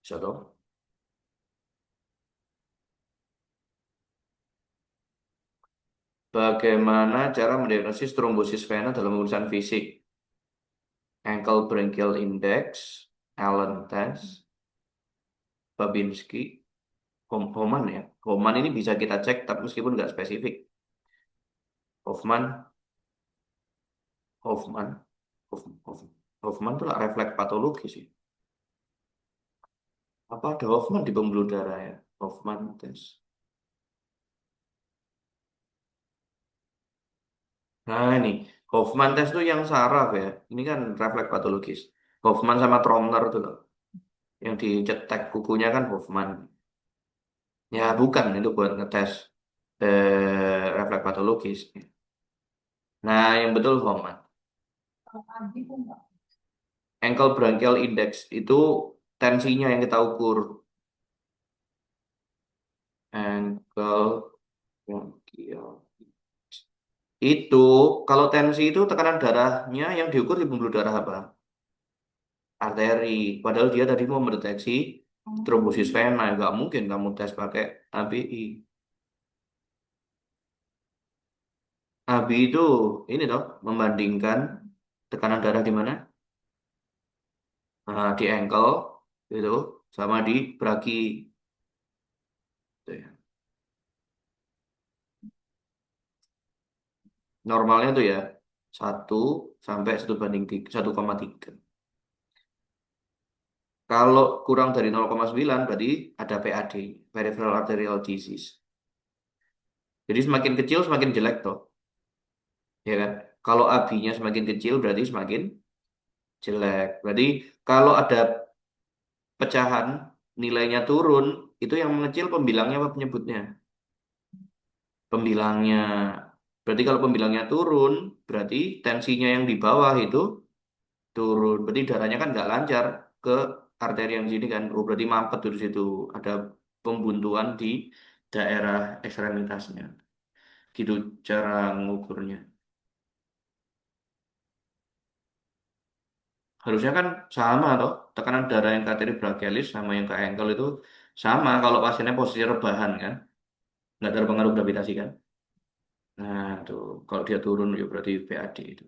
Bisa dong? Bagaimana cara mendiagnosis trombosis vena dalam urusan fisik? Ankle brachial index, Allen test, Babinski, Hoffman ya. Hoffman ini bisa kita cek, tapi meskipun nggak spesifik. Hoffman, Hoffman, Hoffman itu lah refleks patologi sih. Apa ada Hoffman di pembuluh darah ya? Hoffman tes. Nah ini, Hoffman tes itu yang saraf ya. Ini kan refleks patologis. Hoffman sama Tromner itu loh. Yang dicetek kukunya kan Hoffman. Ya bukan, itu buat ngetes refleks patologis. Nah yang betul Hoffman. abi pun nggak Ankle brachial index itu tensinya yang kita ukur. Ankle brachial. Itu kalau tensi itu tekanan darahnya yang diukur di pembuluh darah apa? Arteri. Padahal dia tadi mau mendeteksi trombosis vena. Nggak mungkin kamu tes pakai ABI. ABI itu ini toh membandingkan tekanan darah di mana? Nah, di ankle itu sama di braki. Gitu ya. Normalnya tuh ya 1 sampai 1 banding 3, 1,3. Kalau kurang dari 0,9 berarti ada PAD, Peripheral Arterial Disease. Jadi semakin kecil semakin jelek toh, ya kan? Kalau AB-nya semakin kecil berarti semakin jelek. Berarti kalau ada pecahan nilainya turun, itu yang mengecil pembilangnya apa penyebutnya? Pembilangnya. Berarti kalau pembilangnya turun, berarti tensinya yang di bawah itu turun. Berarti darahnya kan nggak lancar ke arteri yang sini kan. Oh, berarti mampet tuh di situ. Ada pembuntuan di daerah ekstremitasnya. Gitu cara ngukurnya. Harusnya kan sama toh. Tekanan darah yang ke arteri brachialis sama yang ke ankle itu sama kalau pasiennya posisi rebahan kan. nggak terpengaruh gravitasi kan. Nah tuh kalau dia turun ya berarti PAD itu.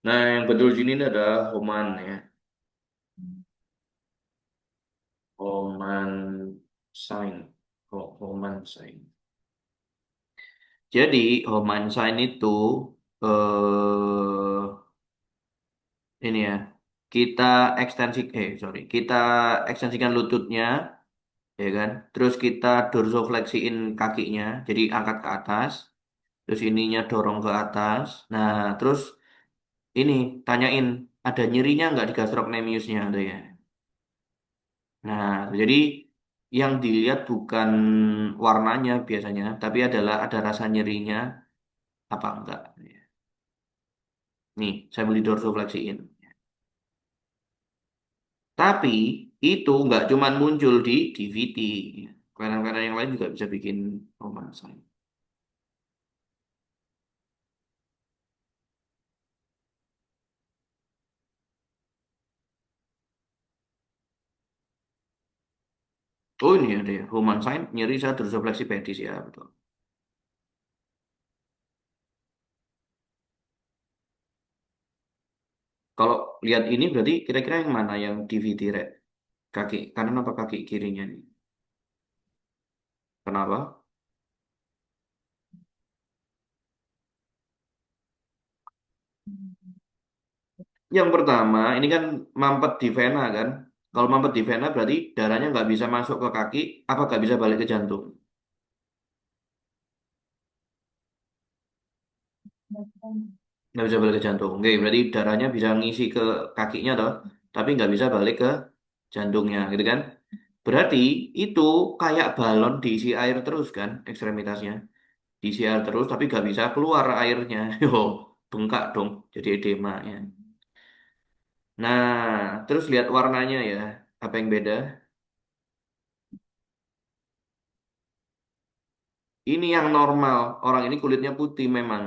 Nah yang betul sini ini ada Homan ya. Homan sign. Homan sign. Jadi Homan sign itu ini ya, kita ekstensi sorry, kita ekstensikan lututnya, ya kan? Terus kita dorsofleksiin kakinya, jadi angkat ke atas. Terus ininya dorong ke atas. Nah, terus ini tanyain ada nyerinya nggak di gastrocnemiusnya tuh ya. Nah, jadi yang dilihat bukan warnanya biasanya, tapi adalah ada rasa nyerinya apa enggak. Nih, saya beli dorsofleksiin. Tapi itu nggak cuma muncul di DVD. Kelainan-kelainan yang lain juga bisa bikin romansa. Oh ini ada ya, Roman sign nyeri saat dorsofleksi pedis ya betul. Kalau lihat ini berarti kira-kira yang mana yang DVD rek? Kaki kanan apa kaki kirinya nih? Kenapa? Yang pertama ini kan mampet di vena kan. Kalau mampet di vena berarti darahnya nggak bisa masuk ke kaki, apa nggak bisa balik ke jantung? Nggak bisa balik ke jantung. Oke, berarti darahnya bisa ngisi ke kakinya toh, tapi nggak bisa balik ke jantungnya, gitu kan? Berarti itu kayak balon diisi air terus kan, ekstremitasnya diisi air terus, tapi nggak bisa keluar airnya. Yo, bengkak dong, jadi edema ya. Nah, terus lihat warnanya ya, apa yang beda? Ini yang normal, orang ini kulitnya putih memang.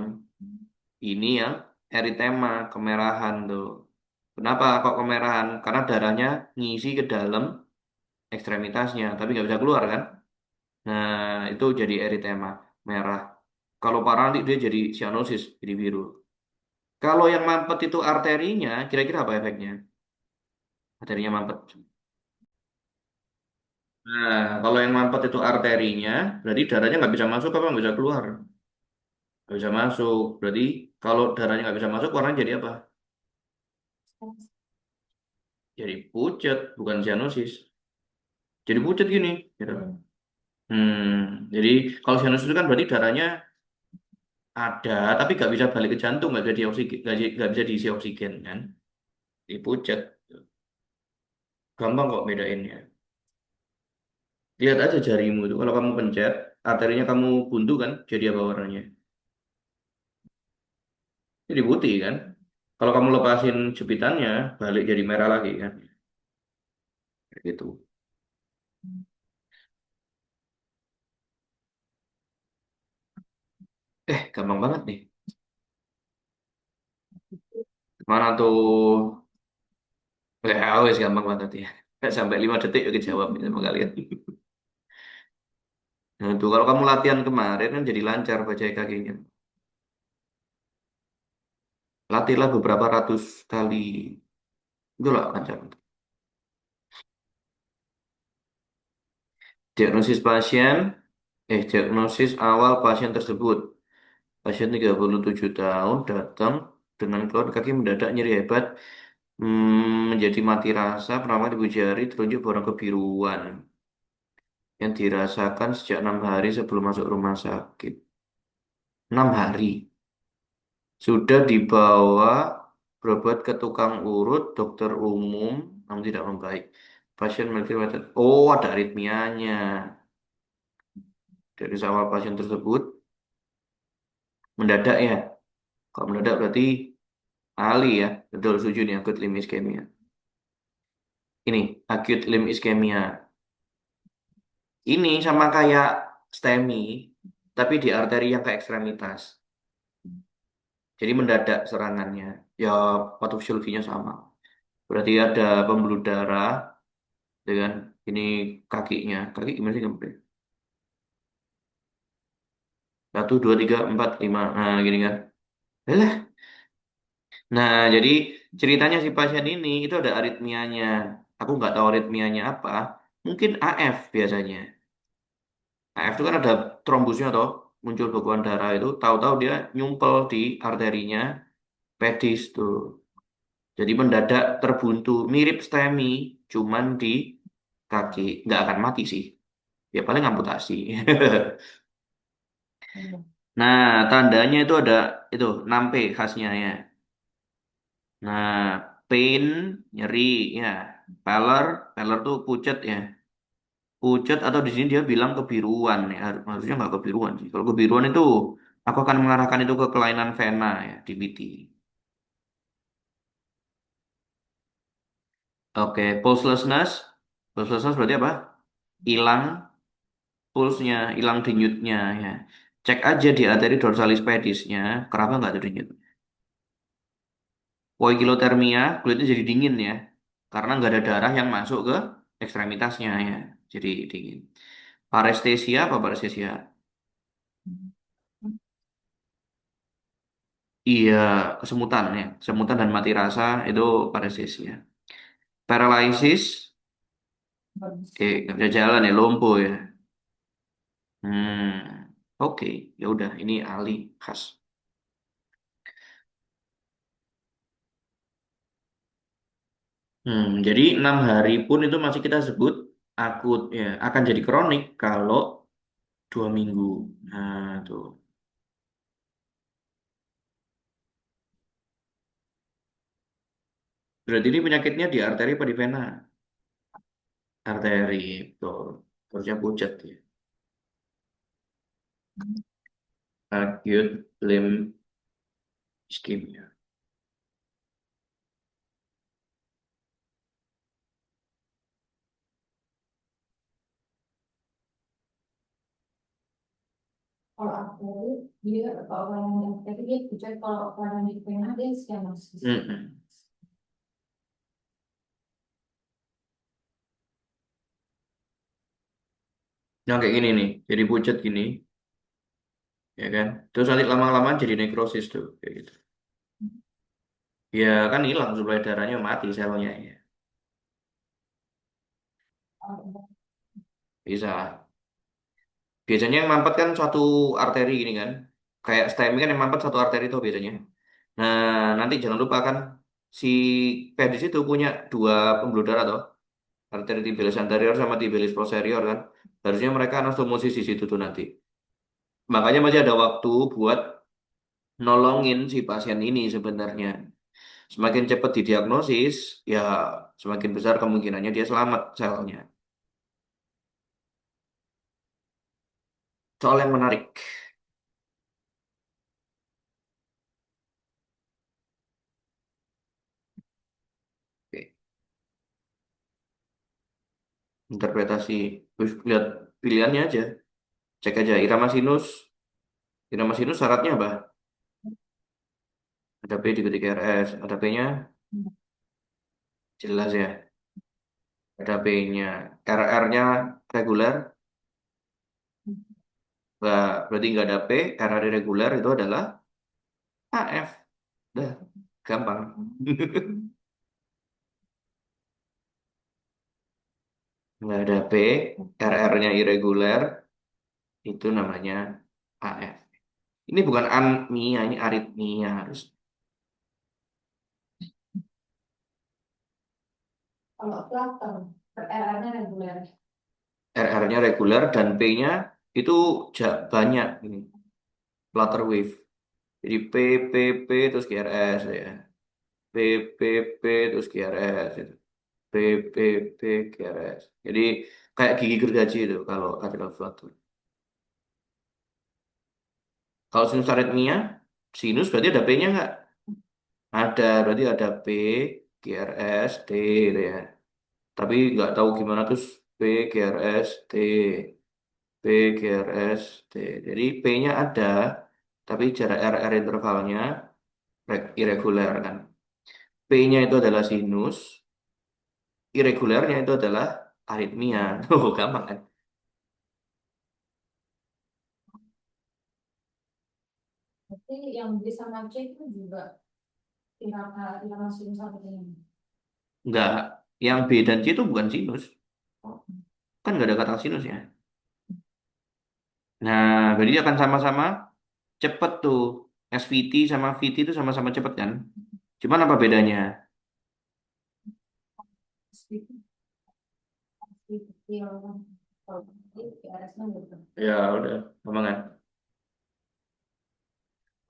Ini yang eritema, kemerahan tuh. Kenapa kok kemerahan? Karena darahnya ngisi ke dalam ekstremitasnya, tapi nggak bisa keluar kan? Nah, itu jadi eritema merah. Kalau parah nanti dia jadi cyanosis, jadi biru. Kalau yang mampet itu arterinya, kira-kira apa efeknya? Arterinya mampet. Nah, kalau yang mampet itu arterinya, berarti darahnya nggak bisa masuk apa nggak bisa keluar? Nggak bisa masuk. Berarti kalau darahnya nggak bisa masuk, warnanya jadi apa? Jadi pucat, bukan cyanosis. Jadi pucat gini, gitu. Jadi kalau cyanosis itu kan berarti darahnya ada, tapi nggak bisa balik ke jantung, nggak bisa dioksigen, nggak bisa diisi oksigen kan? Jadi pucat. Gampang kok bedainnya. Lihat aja jarimu itu. Kalau kamu pencet, arterinya kamu buntu kan, jadi apa warnanya? Jadi putih kan. Kalau kamu lepasin jepitannya, balik jadi merah lagi kan. Kayak gitu. Gampang banget nih. Mana tuh? Wes gampang banget ya. Sampai 5 detik ya kejawab ya sama kalian. Nah tuh kalau kamu latihan kemarin kan jadi lancar baca kakinya. Latihlah beberapa ratus kali. Itu lah lancar. Diagnosis pasien, diagnosis awal pasien tersebut. Pasien 37 tahun datang dengan keluhan kaki mendadak nyeri hebat, menjadi mati rasa, perawat ibu jari, telunjuk borong kebiruan yang dirasakan sejak 6 hari sebelum masuk rumah sakit. 6 hari sudah dibawa berobat ke tukang urut, dokter umum, namun tidak membaik. Pasien memiliki oh ada aritmianya. Dari awal pasien tersebut mendadak ya. Kalau mendadak berarti Ali ya, betul setuju nih acute limb ischemia. Ini acute limb ischemia. Ini sama kayak STEMI, tapi di arteri yang ke ekstremitas. Jadi mendadak serangannya. Ya patofisiologinya sama. Berarti ada pembuluh darah dengan ini kakinya. Kaki gimana sih kamu? Satu, dua, tiga, empat, lima. Nah, gini kan. Lah. Nah, jadi ceritanya si pasien ini itu ada aritmianya. Aku nggak tahu aritmianya apa. Mungkin AF biasanya. AF itu kan ada trombusnya toh, muncul bekuan darah itu. Tahu-tahu dia nyumpel di arterinya, pedis tuh. Jadi mendadak terbuntu, mirip STEMI, cuman di kaki. Nggak akan mati sih. Ya paling amputasi. Nah, tandanya itu ada itu 6P khasnya ya. Nah, pain, nyeri, ya. Pallor, pallor tuh pucet ya. Pucet atau di sini dia bilang kebiruan ya. Harusnya nggak kebiruan sih. Kalau kebiruan itu aku akan mengarahkan itu ke kelainan vena ya, DVT. Oke, pulselessness. Pulselessness berarti apa? Hilang pulsnya, hilang denyutnya ya. Cek aja di arteri dorsalis pedisnya, kenapa nggak ada denyut? Poikilotermia, kulitnya jadi dingin ya. Karena nggak ada darah yang masuk ke ekstremitasnya ya. Jadi dingin. Parestesia apa parestesia? Iya, kesemutan ya. Kesemutan dan mati rasa itu parestesia. Paralysis, nggak bisa jalan ya, lumpuh ya. Oke, ya udah ini ahli khas. Jadi 6 hari pun itu masih kita sebut akut ya, akan jadi kronik kalau 2 minggu. Nah, tuh. Berarti ini penyakitnya di arteri apa di vena? Arteri, betul. Terusnya pucat ya. Acute limb ischemia. Kalau aku dia kalau orang yang tapi dia pucat kalau orang di tengah dia skenosis. Mm-mm. Nah, kayak gini nih, jadi pucat gini, ya kan? Terus nanti lama-lama jadi nekrosis tuh, kayak gitu. Ya kan hilang suplai darahnya mati selnya ya. Bisa. Biasanya yang mampet kan suatu arteri ini kan. Kayak STEMI kan yang mampet satu arteri itu biasanya. Nah, nanti jangan lupa kan si pedis itu punya dua pembuluh darah toh. Arteri tibialis anterior sama tibialis posterior kan. Harusnya mereka anastomosis di situ tuh nanti. Makanya masih ada waktu buat nolongin si pasien ini sebenarnya. Semakin cepat didiagnosis, ya semakin besar kemungkinannya dia selamat selnya. Soal yang menarik. Oke. Interpretasi. Terus lihat pilihannya aja. Cek aja irama sinus. Irama sinus syaratnya apa? Ada P diketik RS. Ada P-nya jelas ya. Ada P-nya. RR-nya reguler. Nggak, berarti nggak ada P. RR reguler itu adalah AF. Udah, gampang. Nggak ada P. RR-nya irreguler. Itu namanya AF. Ini bukan anemia, ini aritmia harus. Kalau flutter, RR-nya reguler. RR-nya reguler dan P-nya itu banyak ini. Flutter wave. Jadi P, P, P terus GRS ya. P, P, P terus GRS itu. P, P, P, GRS. Jadi kayak gigi gergaji itu kalau atrial flutter. Kalau sinus aritmia, sinus berarti ada P-nya nggak? Ada, berarti ada P, GRS, T gitu ya. Tapi nggak tahu gimana terus P, GRS, T, P, GRS, T. Jadi P-nya ada, tapi jarak RR intervalnya irregular kan. P-nya itu adalah sinus, irregularnya itu adalah aritmia. Oh, gampang kan? Jadi yang B sama C itu juga irama sinus apa ini? Enggak. Yang B dan C itu bukan sinus. Oh, Kan nggak ada kata sinus ya. Nah, berarti akan sama-sama cepet tuh. SVT sama VT itu sama-sama cepet kan? Cuman apa bedanya? sedikit kecil kan. Kalau ini PRS-nya gitu. Ya udah, gampang kan?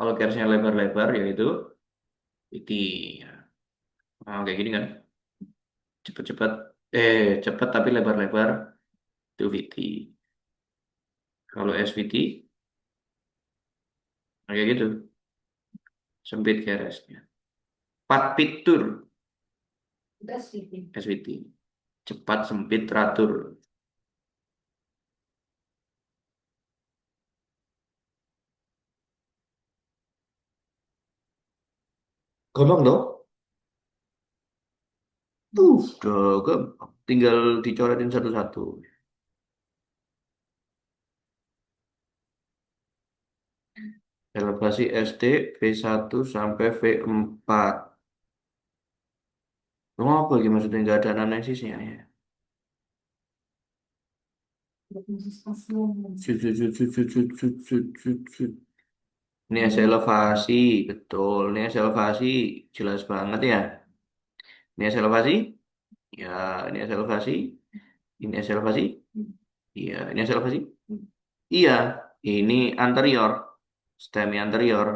Kalau garisnya lebar-lebar yaitu VT. Nah, kayak gini kan? Cepet-cepet. Cepet tapi lebar-lebar itu VT. Kalau SVT, kayak gitu. Sempit garisnya. Pat pitur Udah sedikit. SVT. Cepat, sempit, teratur. Gampang dong? Udah gampang. Tinggal dicoretin satu-satu. Elevasi SD V1 sampai V4. Oh, apa lagi maksudnya nggak ada analisisnya ya? Berfungsi spasial. Cut, cut, cut, cut, cut, cut, cut, cut, cut, cut. Ini hasil elevasi, betul. Ini hasil elevasi, jelas banget ya. Ini hasil elevasi, ya. Ini hasil elevasi, ini hasil elevasi, iya. Ini hasil elevasi, iya. Ini anterior, STEMI anterior.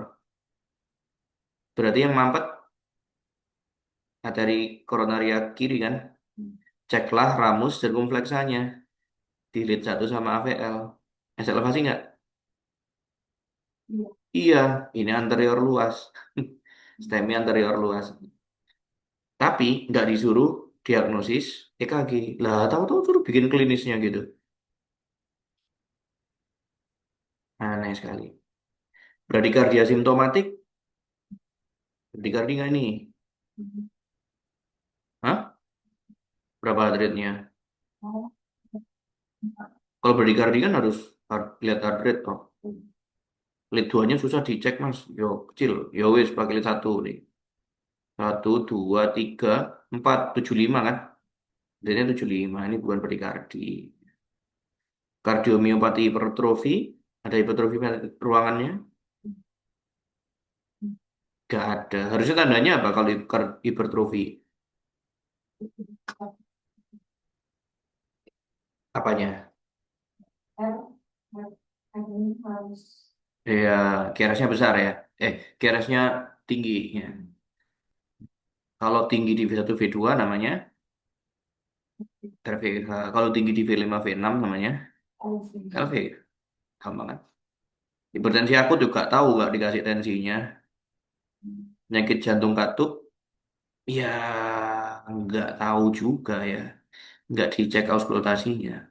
Berarti yang mampet arteri koronaria kiri kan? Ceklah ramus sirkumfleksanya. Di lead 1 sama AVL. Hasil elevasi nggak? Iya, ini anterior luas. STEMI anterior luas. Tapi nggak disuruh diagnosis EKG. Lah, tahu-tahu suruh bikin klinisnya gitu. Aneh sekali. Bradikardia simptomatik, bradikardi nggak nih? Hah? Berapa heart rate-nya? Kalau bradikardi kan harus lihat heart rate toh. Lead 2-nya susah dicek mas. Yo, kecil. Yo wis pakai lead 1 nih. 1, 2, 3, 4, 75 kan? Jadi 75 ini bukan bradikardi. Kardiomiopati hipertrofi, ada hipertrofi ruangannya? Gak ada. Harusnya tandanya apa kalau hipertrofi? Apanya? Ini harus Ya, KRS-nya besar ya. KRS-nya tinggi ya. Kalau tinggi di V1, V2 namanya RVH. Kalau tinggi di V5, V6 namanya LV. Gampang kan? Hipertensi akut juga tahu nggak dikasih tensinya. Penyakit jantung katup, ya nggak tahu juga ya. Nggak dicek auskultasinya.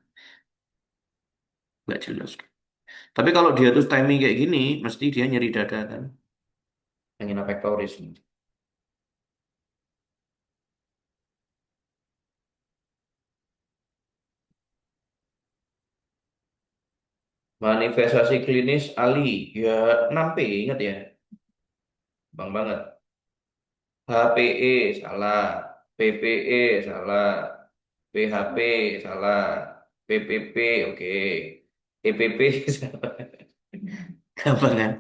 Nggak jelas. Tapi kalau dia tuh timing kayak gini, mesti dia nyeri dada kan. Angina pectoris. Manifestasi klinis Ali, ya 6P, ingat ya? Bang banget. HPE salah, PPE salah, PHP salah, PPP oke, EPP salah. Gampang kan?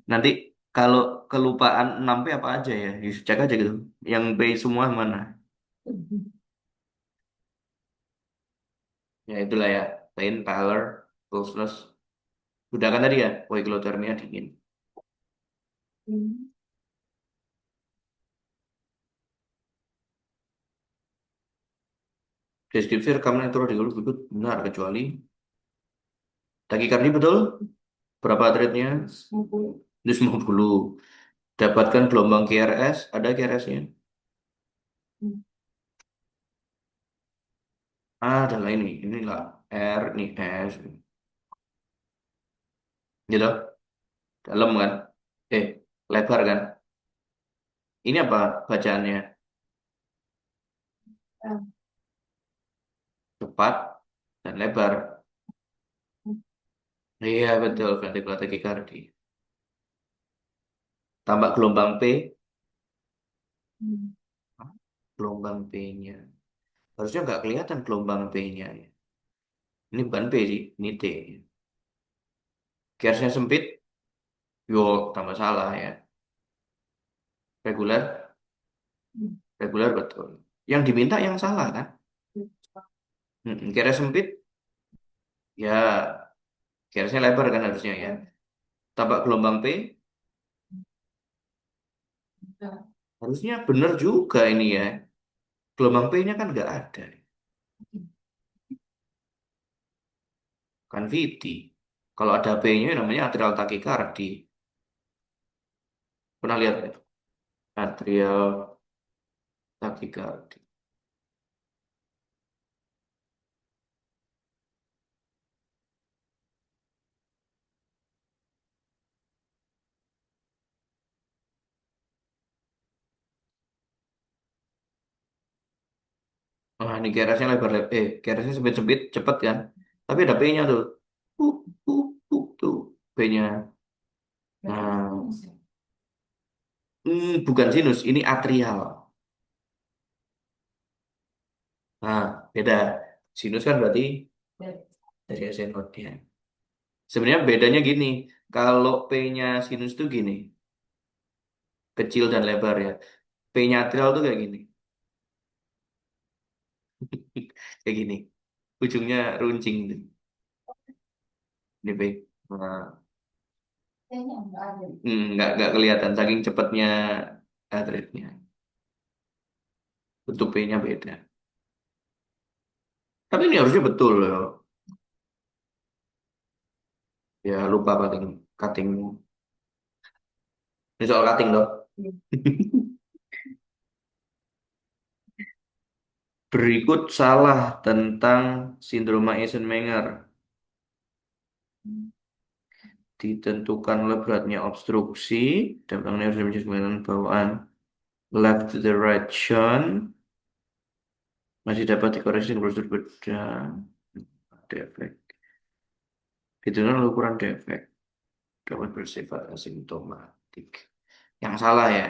Nanti kalau kelupaan 6P apa aja ya? Cek aja gitu. Yang P semua mana? Ya itulah ya. Pain, pallor, pulseless. Udah kan tadi ya? Poikilothermia dingin. Deskripsi rekaman elektrolyt berikut benar kecuali takikardi betul? Berapa rate-nya? 150. Dapatkan gelombang QRS, ada QRS-nya. Adalah ini, inilah R, ini S, gitu, dalam kan? Eh, lebar kan? Ini apa bacaannya? Cepat dan lebar. Iya betul, ventricular tachycardia. Tambah gelombang P, Hmm. gelombang P-nya. Harusnya nggak kelihatan gelombang P-nya. Ya. Ini bukan P sih, ini T. Garisnya sempit, yo tambah salah ya. Reguler, reguler betul. Yang diminta yang salah kan? Garis sempit, ya garisnya lebar kan harusnya ya. Tambah gelombang P, harusnya benar juga ini ya. Gelombang P-nya kan nggak ada. Kan VT. Kalau ada P-nya namanya atrial tachycardia. Pernah lihat nggak? Atrial tachycardia. Nah, ini garisnya lebar, garisnya sempit-sempit, cepet kan? Tapi ada P-nya tuh. Tuh, P-nya. Berarti Nah, sinus ya? bukan sinus, ini atrial. Nah, beda. Sinus kan berarti Dari- dari SNOD-nya. Sebenarnya bedanya gini, kalau P-nya sinus tuh gini, kecil dan lebar ya. P-nya atrial tuh kayak gini. Kayak gini. Ujungnya runcing tuh. Ini P. Nah, Kayaknya enggak ada. nggak kelihatan saking cepatnya atletnya. Bentuk P-nya beda. Tapi ini harusnya betul loh. Ya lupa cuttingmu. Ini soal cutting dong. Berikut salah tentang sindroma Eisenmenger. Ditentukan oleh beratnya obstruksi, dampak nervus bawaan left to the right shunt, masih dapat dikoreksi dengan prosedur bedah. Defek. Itu adalah ukuran defek. Dapat bersifat asimptomatik. Yang salah ya.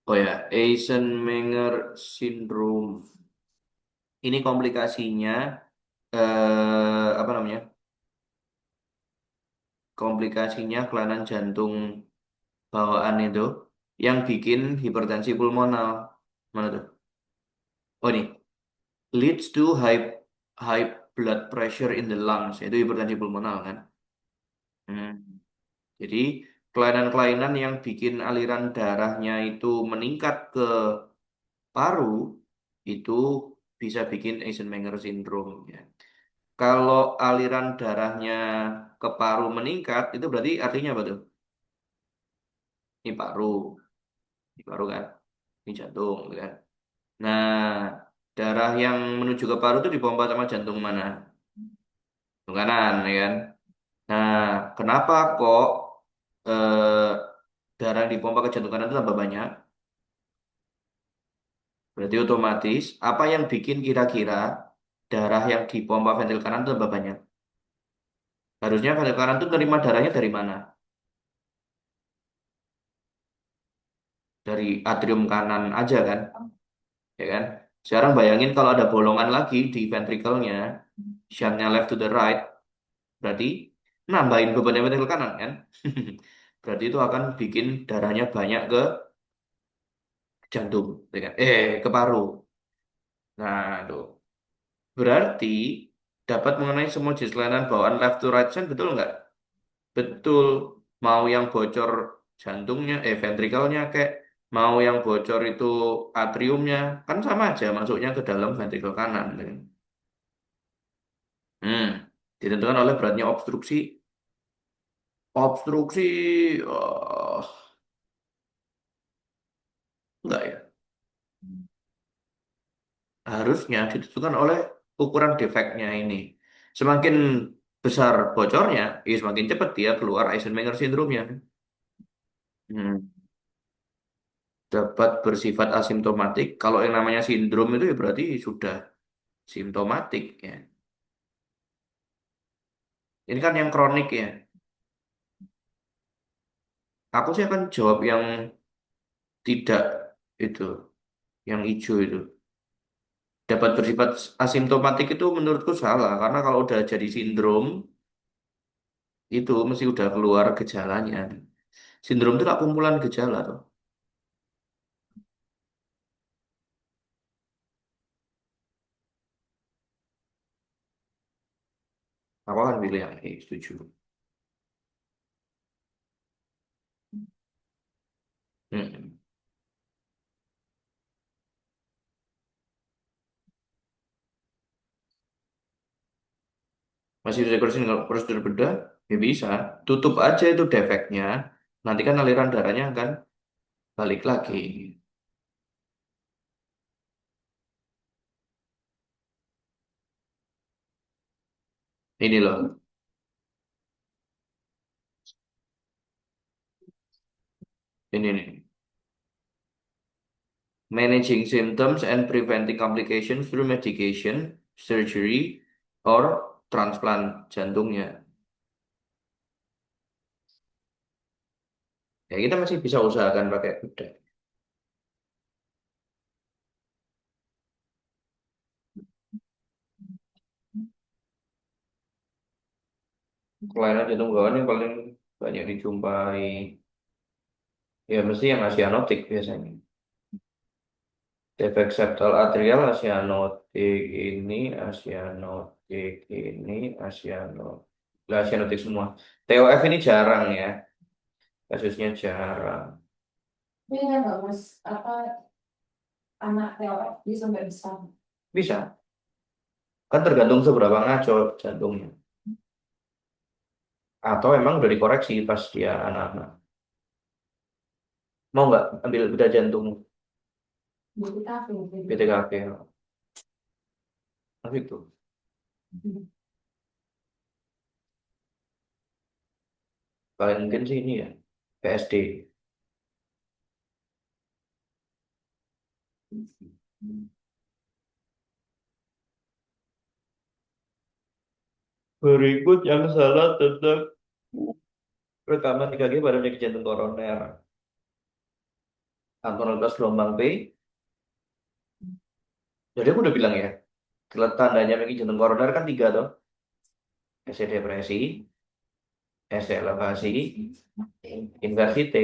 Oh ya, Eisenmenger syndrome. Ini komplikasinya apa namanya? Komplikasinya kelainan jantung bawaan itu yang bikin hipertensi pulmonal. Mana tuh? Oh ini, leads to high blood pressure in the lungs. Itu hipertensi pulmonal kan? Hmm. Jadi kelainan-kelainan yang bikin aliran darahnya itu meningkat ke paru itu bisa bikin Eisenmenger syndrome ya. Kalau aliran darahnya ke paru meningkat itu berarti artinya apa tuh? Ini paru, ini paru kan? Ini jantung gitu kan? Nah, darah yang menuju ke paru itu dipompa sama jantung mana? Jantung kanan ya kan? Nah, kenapa kok eh, darah yang dipompa ke jantung kanan itu tambah banyak? Berarti otomatis apa yang bikin kira-kira darah yang dipompa ventril kanan itu tambah banyak? Harusnya ventril kanan itu nerima darahnya dari mana? Dari atrium kanan aja kan? Ya kan? Sekarang bayangin kalau ada bolongan lagi di ventrikelnya, shuntnya left to the right, berarti nambahin bebannya ventrikel kanan kan? Berarti itu akan bikin darahnya banyak ke jantung, ya kan? Ke paru. Nah, tuh. Berarti dapat mengenai semua jenis kelainan bawaan left to right shunt, betul nggak? Betul. Mau yang bocor jantungnya, ventrikelnya kayak mau yang bocor itu atriumnya, kan sama aja masuknya ke dalam ventrikel kanan. Ya kan? Hmm, ditentukan oleh beratnya obstruksi. Obstruksi, enggak ya. Harusnya ditentukan oleh ukuran defeknya ini. Semakin besar bocornya, ya semakin cepat dia keluar Eisenmenger syndrome-nya. Hmm. Dapat bersifat asimptomatik. Kalau yang namanya sindrom itu ya berarti sudah simptomatik ya. Ini kan yang kronik ya. Aku sih akan jawab yang tidak itu, yang hijau itu. Dapat bersifat asimptomatik itu menurutku salah, karena kalau udah jadi sindrom, itu mesti udah keluar gejalanya. Sindrom itu lah kumpulan gejala tuh. Aku akan pilih yang E, setuju. Hmm. Masih bisa terusin kalau prosedur bedah? Ya bisa. Tutup aja itu defeknya. Nanti kan aliran darahnya akan balik lagi. Ini loh, ini nih. Managing symptoms and preventing complications through medication, surgery, or transplant jantungnya. Ya kita masih bisa usahakan pakai bedah. Kelainan jantung bawaan yang paling banyak dijumpai, ya mesti yang asianotik biasanya. Defek septal atrial asianotik ini, asianotik ini, asianotik. Lah, asianotik semua. TOF ini jarang ya, kasusnya jarang. Ini kan bagus, apa anak TOF dia sampai besar. Bisa, kan tergantung seberapa ngaco jantungnya. Atau emang udah dikoreksi pas dia anak-anak. Mau nggak ambil bedah jantung Jadi kafe, jadi. BTKP? Tapi itu paling mungkin sih ini ya, PSD. Berikut yang salah tentang rekaman EKG pada penyakit jantung koroner. Tonalitas gelombang P. Jadi aku udah bilang ya, tandanya penyakit jantung koroner kan tiga tuh. SC depresi, SC elevasi, inversi T.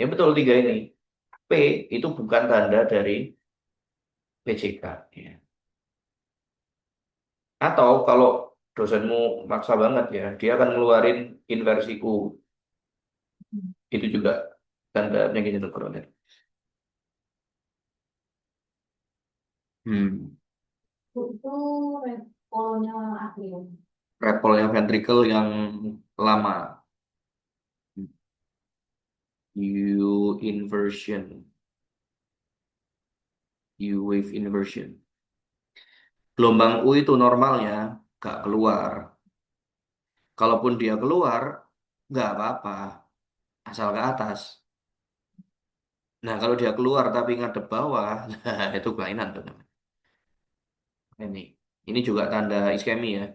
Ya betul tiga ini. P itu bukan tanda dari PCK. Ya. Atau kalau dosenmu maksa banget ya, dia akan ngeluarin inversi U. Itu juga tanda penyakit jantung koroner. Hmm. Itu kolonnya atrium. Repolnya ventricle yang lama. U inversion. U wave inversion. Gelombang U itu normalnya nggak keluar. Kalaupun dia keluar, nggak apa-apa, asal ke atas. Nah, kalau dia keluar tapi ngadep bawah, nah, itu kelainan tuh namanya. Ini, ini juga tanda iskemi ya,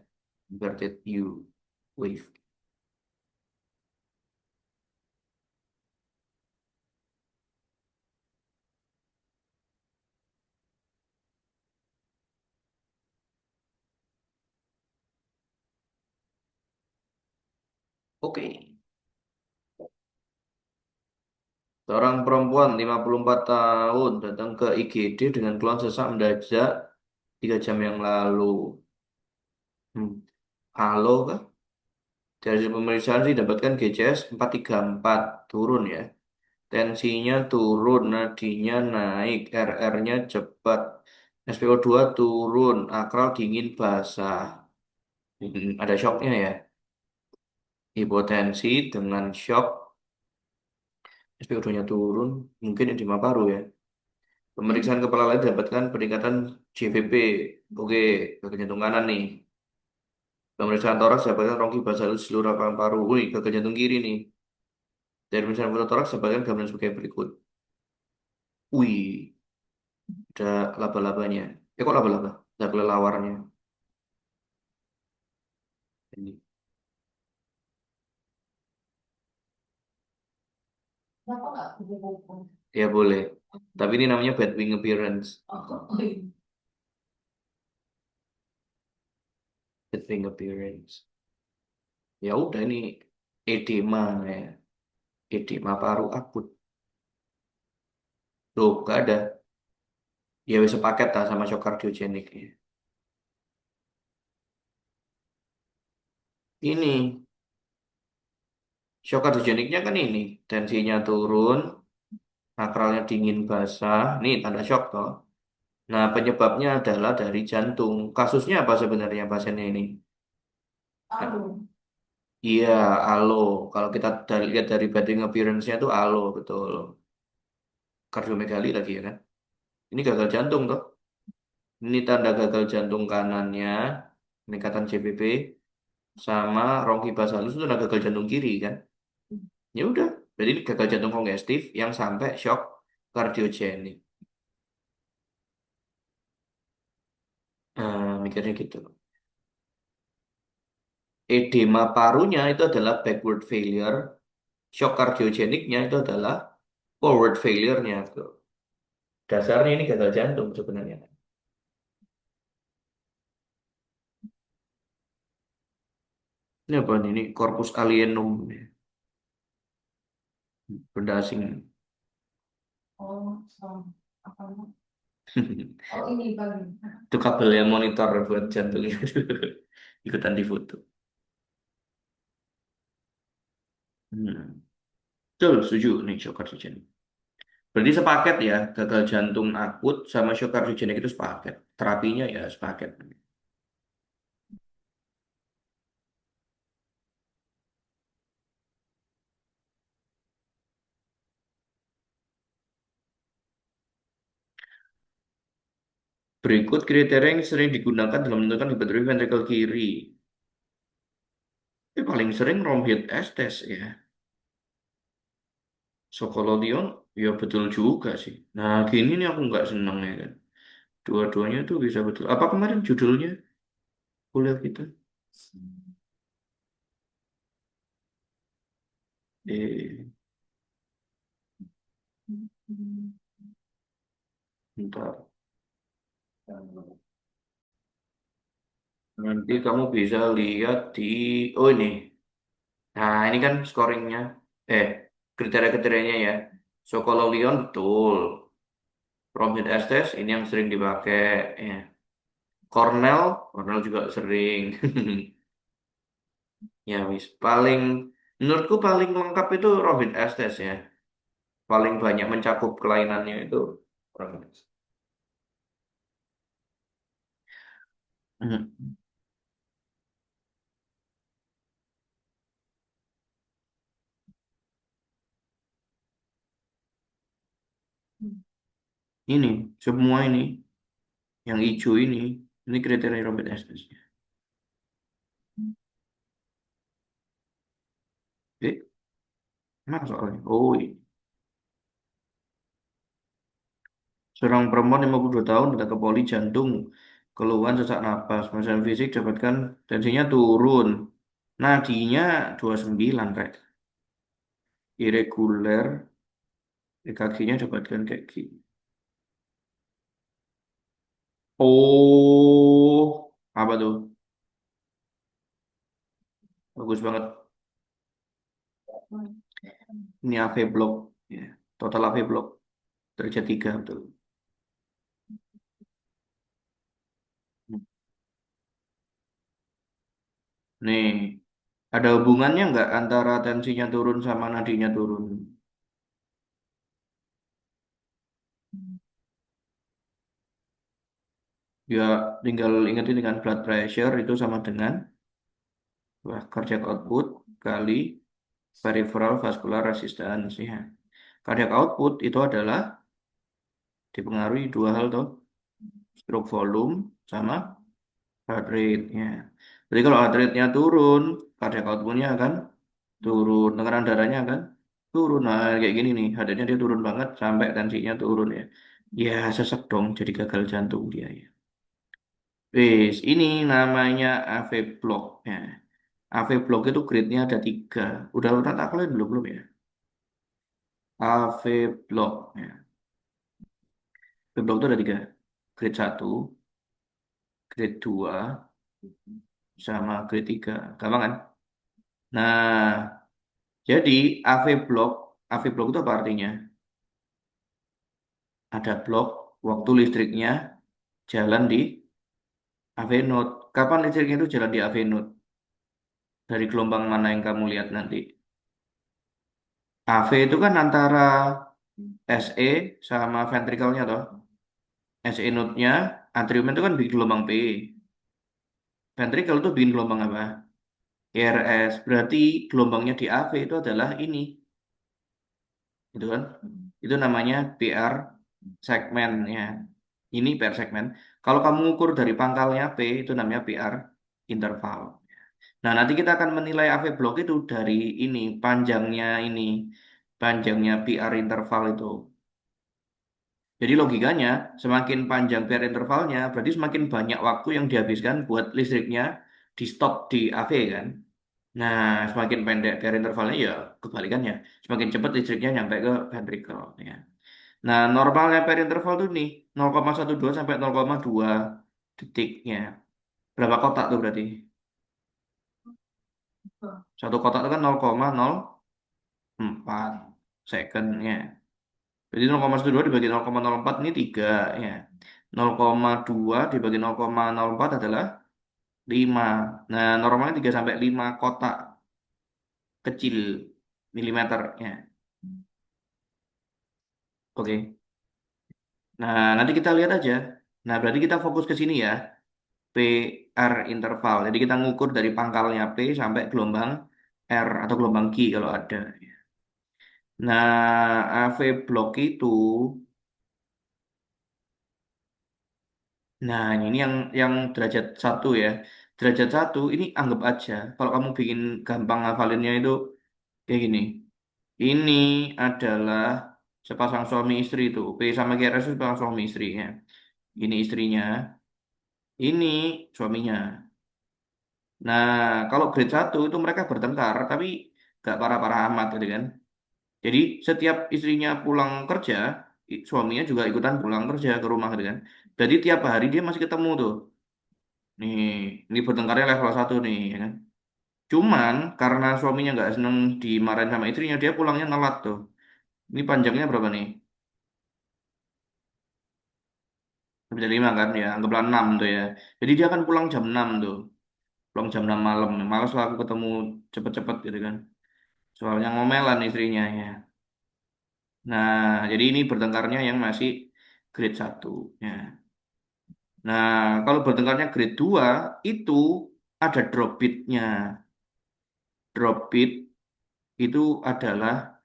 inverted U wave. Oke, seorang perempuan 54 tahun datang ke IGD dengan keluhan sesak mendadak 3 jam yang lalu. Hmm. Halo kah? Dari hasil pemeriksaan sih dapatkan GCS 434 turun ya. Tensinya turun, nadinya naik, RR-nya cepat, SpO2 turun, akral dingin basah. Ada shocknya ya. Hipotensi dengan shock, SpO2-nya turun, mungkin edema paru ya. Pemeriksaan kepala lain dapatkan peningkatan JVP. Oke, gagal jantung kanan nih. Pemeriksaan toraks dapatkan ronggi basal seluruh paru. Wih, gagal jantung kiri nih. Dari pemeriksaan foto toraks dapatkan gambaran sebagai berikut. Wih, ada laba-labanya. Kok laba-laba? Ada kelelawarnya. Kenapa nggak kupu-kupu? Ya boleh. Tapi ini namanya bad wing appearance. Oh, iya. Bad wing appearance. Ya udah ini edema ya. Edema paru akut. Tuh, gak ada. Ya wis sepaket lah sama shock kardiogenik. Ini shock kardiogeniknya kan ini. Tensinya turun, sakralnya dingin basah. Nih tanda shock toh. Nah, penyebabnya adalah dari jantung. Kasusnya apa sebenarnya pasiennya ini? Nah, Tahu. iya, alo. Kalau kita lihat dari batting appearance-nya itu alo, betul. Kardiomegali lagi ya kan? Ini gagal jantung toh. Ini tanda gagal jantung kanannya, peningkatan CPP, sama bronkibasalis itu tanda gagal jantung kiri kan? Ya udah, berarti ini gagal jantung kongestif yang sampai shock kardiogenik. Mikirnya gitu. Edema parunya itu adalah backward failure, shock kardiogeniknya itu adalah forward failure-nya tuh. Dasarnya ini gagal jantung sebenarnya. Ini apa nih? Ini corpus alienum, benda asing. Oh, so, apa? Oh, ini bagi. Itu kabel yang monitor buat jantungnya. Ikutan di foto. Hmm. Betul, setuju nih shock kardiogenik. Berarti sepaket ya, gagal jantung akut sama shock kardiogenik itu sepaket. Terapinya ya sepaket. Berikut kriteria yang sering digunakan dalam menentukan hipertrofi ventrikel kiri. Ini paling sering Romhead Estes ya. Sokolodion, ya betul juga sih. Nah, gini nih aku nggak seneng ya kan. Dua-duanya tuh bisa betul. Apa kemarin judulnya kuliah kita? Bentar. Nanti kamu bisa lihat di, oh ini. Nah, ini kan scoringnya. Eh, kriteria-kriterianya ya. Sokolodion betul. Romhead Estes ini yang sering dipakai. Ya. Cornell juga sering. Ya wis, menurutku paling lengkap itu Robin Estes ya. Paling banyak mencakup kelainannya itu Robin Estes. Hmm. Ini semua ini yang hijau ini kriteria Robin Estes. Eh, mana soalnya? Oh, ini. Seorang perempuan 52 tahun datang ke poli jantung, keluhan sesak napas, pemeriksaan fisik dapatkan tensinya turun, nadinya 29 kayak irregular, EKG-nya dapatkan kayak gini. Oh, apa tuh? Bagus banget. Ini AV block, ya. Total AV block derajat 3 betul. Nih, ada hubungannya nggak antara tensinya turun sama nadinya turun? Ya, tinggal ingetin dengan blood pressure itu sama dengan wah, cardiac output kali peripheral vascular resistance ya. Cardiac output itu adalah dipengaruhi dua hal tuh, stroke volume sama heart rate-nya. Jadi kalau heart rate-nya turun, cardiac output-nya akan turun, tekanan darahnya akan turun. Nah, kayak gini nih, heart rate-nya dia turun banget sampai tensinya turun ya. Ya, sesek dong, jadi gagal jantung dia ya. Wis, ini namanya AV block ya. AV block itu grade-nya ada tiga. Udah tak kalian belum belum ya? AV Block. Ya. AV Block itu ada tiga. Grade satu, grade 2, sama grade 3. Gampang kan? Nah, jadi AV Block, AV Block itu apa artinya? Ada blok waktu listriknya jalan di AV node. Kapan listriknya itu jalan di AV node? Dari gelombang mana yang kamu lihat nanti? AV itu kan antara SE sama ventrikelnya toh. SE node-nya, atrium itu kan bikin gelombang P. Ventrikel itu bikin gelombang apa? RS. Berarti gelombangnya di AV itu adalah ini, gitu kan? Itu namanya PR segmen ya. Ini PR segmen. Kalau kamu ukur dari pangkalnya P itu namanya PR interval. Nah, nanti kita akan menilai AV block itu dari ini, ini, panjangnya PR interval itu. Jadi logikanya, semakin panjang PR intervalnya, berarti semakin banyak waktu yang dihabiskan buat listriknya di stop di AV kan. Nah, semakin pendek PR intervalnya ya kebalikannya. Semakin cepat listriknya nyampe ke ventricle ya. Nah, normalnya PR interval tuh nih 0,12 sampai 0,2 detiknya. Berapa kotak tuh berarti? Satu kotak itu kan 0,04 secondnya. Jadi 0,12 dibagi 0,04 ini 3 ya. 0,2 dibagi 0,04 adalah 5. Nah, normalnya 3 sampai 5 kotak kecil milimeter ya. Oke. Nah, nanti kita lihat aja. Nah, berarti kita fokus ke sini ya. PR interval. Jadi kita ngukur dari pangkalnya P sampai gelombang R atau gelombang Q kalau ada. Nah, AV block itu, nah ini yang derajat satu ya. Derajat satu ini anggap aja. Kalau kamu bikin gampang ngafalinnya itu kayak gini. Ini adalah sepasang suami istri itu. P sama QRS itu sepasang suami istri ya. Ini istrinya, ini suaminya. Nah, kalau grade satu itu mereka bertengkar, tapi gak parah-parah amat gitu kan. Jadi setiap istrinya pulang kerja, suaminya juga ikutan pulang kerja ke rumah gitu kan. Jadi tiap hari dia masih ketemu tuh. Nih, ini bertengkarnya level satu nih, ya kan. Cuman karena suaminya nggak seneng dimarahin sama istrinya, dia pulangnya telat tuh. Ini panjangnya berapa nih? Bisa 5 kan ya, anggaplah 6 tuh ya. Jadi dia akan pulang jam 6 tuh. Pulang jam 6 malam. Males lah aku ketemu cepet-cepet gitu kan. Soalnya ngomelan istrinya ya. Nah, jadi ini bertengkarnya yang masih grade satu ya. Nah, kalau bertengkarnya grade 2 itu ada drop bitnya. Drop bit itu adalah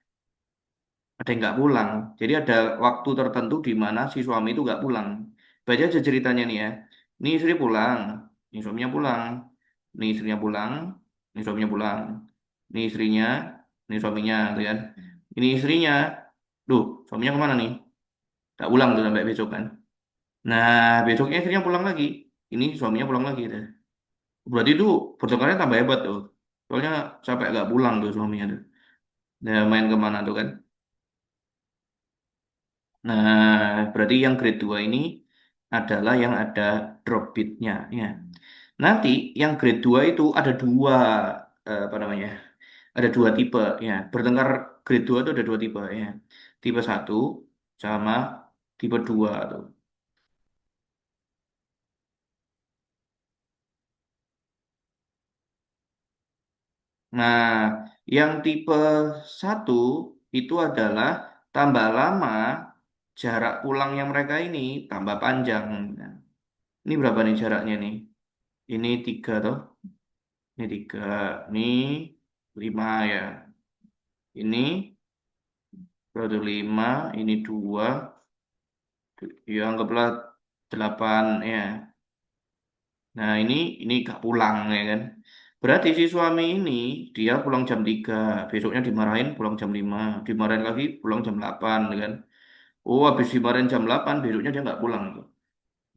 ada yang nggak pulang. Jadi ada waktu tertentu di mana si suami itu nggak pulang. Baca aja ceritanya nih ya. Ini istri pulang, ini suaminya pulang, ini istrinya pulang, ini suaminya pulang, ini istrinya, ini suaminya, gitu kan. Ini istrinya, duh, suaminya kemana nih? Tak pulang tuh sampai besok kan. Nah, besoknya istrinya pulang lagi. Ini suaminya pulang lagi. Tuh. Berarti itu pertukarannya tambah hebat tuh. Soalnya sampai nggak pulang tuh suaminya tuh. Nah, main kemana tuh kan. Nah, berarti yang grade 2 ini adalah yang ada drop bitnya ya. Nanti yang grade 2 itu ada dua apa namanya? Ada dua tipe ya. Bertengkar grade 2 itu ada dua tipe ya. Tipe satu sama tipe 2 tuh. Nah, yang tipe satu itu adalah tambah lama jarak pulangnya mereka ini tambah panjang. Nah, ini berapa nih jaraknya nih? Ini 3 toh. Ini 3, ini 5 ya. Ini berarti 5, ini 2, ya anggaplah 8 ya. Nah ini gak pulang ya kan. Berarti si suami ini dia pulang jam 3, besoknya dimarahin pulang jam 5, dimarahin lagi pulang jam 8 ya kan. Oh habis dimarahin jam 8, besoknya dia nggak pulang tuh.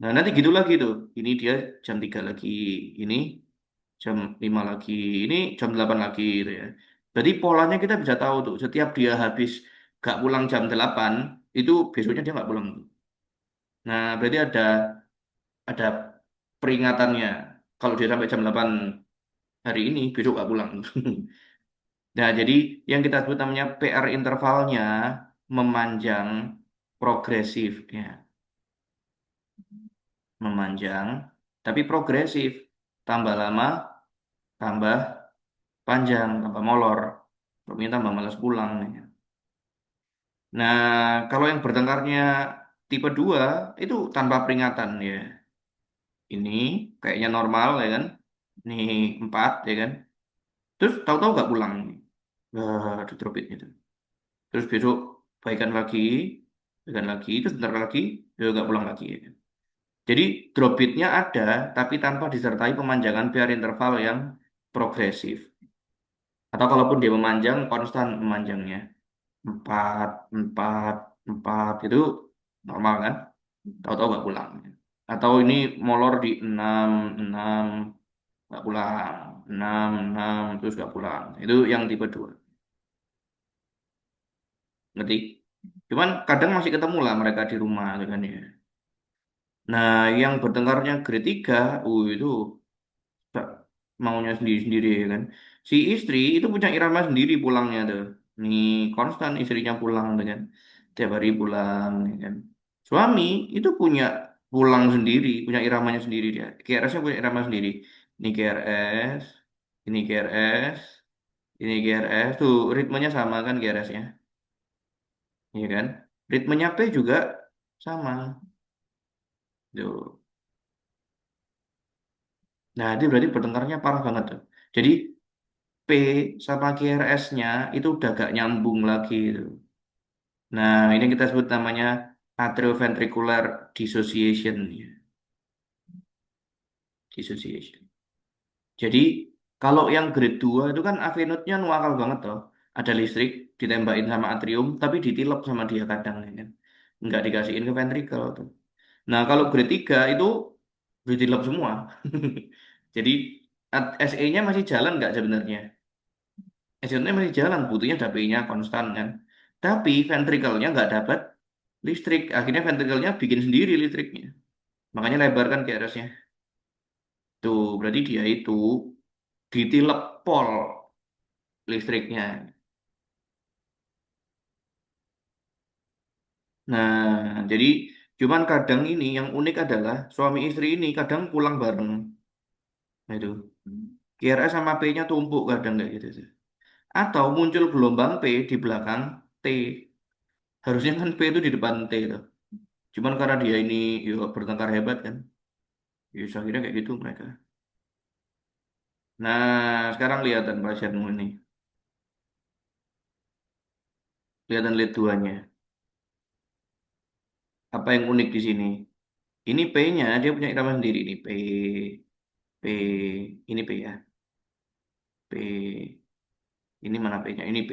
Nah nanti gitu lagi tuh. Ini dia jam 3 lagi, ini jam 5 lagi, ini jam 8 lagi gitu ya. Jadi polanya kita bisa tahu tuh, setiap dia habis gak pulang jam 8, itu besoknya dia nggak pulang. Nah, berarti ada peringatannya. Kalau dia sampai jam 8 hari ini, besok nggak pulang. Nah, jadi yang kita sebut namanya PR intervalnya memanjang progresif, ya, memanjang, tapi progresif. Tambah lama, tambah panjang, tambah molor. Ini tambah malas pulang. Ya. Nah, kalau yang bertengkarnya tipe 2 itu tanpa peringatan ya. Ini kayaknya normal ya kan. Ini 4 ya kan. Terus tahu-tahu nggak pulang. Aduh, drop it gitu. Terus besok baikan lagi, terus bentar lagi, ya nggak pulang lagi. Ya kan. Jadi drop it-nya ada, tapi tanpa disertai pemanjangan biar interval yang progresif. Atau kalaupun dia memanjang, konstan memanjangnya. 4 4 4 itu normal kan? Tahu-tahu nggak pulang. Atau ini molor di 6 nggak pulang, 6 terus nggak pulang. Itu yang tipe 2, ngerti? Cuman kadang masih ketemu lah mereka di rumah gitu kan ya. Nah, yang bertengkarnya grade 3, itu tak maunya sendiri-sendiri ya kan. Si istri itu punya irama sendiri pulangnya tuh. Nih konstan istrinya pulang tuh kan. Tiap hari pulang ya kan. Suami itu punya pulang sendiri, punya iramanya sendiri dia. KRS-nya punya irama sendiri. Ini KRS, ini KRS, ini GRS tuh ritmenya sama kan GRS-nya, iya kan? Ritmenya P juga sama. Tuh. Nah, itu berarti bertengkarnya parah banget tuh. Jadi P sama GRS-nya itu udah gak nyambung lagi itu. Nah, ini kita sebut namanya atrioventricular dissociation ya. Dissociation. Jadi kalau yang grade 2 itu kan AV node-nya nuakal banget toh. Ada listrik ditembakin sama atrium tapi ditilep sama dia kadang ya kan. Nggak dikasihin ke ventricle tuh. Nah, kalau grade 3 itu ditilep semua. Jadi SE-nya masih jalan nggak sebenarnya? SE-nya masih jalan, butuhnya DP-nya konstan kan. Tapi ventricle-nya nggak dapat listrik. Akhirnya ventricle-nya bikin sendiri listriknya. Makanya lebar kan KRS-nya. Tuh, berarti dia itu ditilep pol listriknya. Nah, jadi cuman kadang ini yang unik adalah suami istri ini kadang pulang bareng. Nah, itu. KRS sama P-nya tumpuk kadang kayak gitu. Atau muncul gelombang P di belakang T. Harusnya kan P itu di depan T itu. Cuman karena dia ini ya, bertengkar hebat kan. Ya akhirnya kayak gitu mereka. Nah, sekarang lihatan pasienmu ini. Lihatan lead duanya. Apa yang unik di sini? Ini P-nya dia punya irama sendiri nih. P, ini P ya. P, ini mana P-nya? Ini P,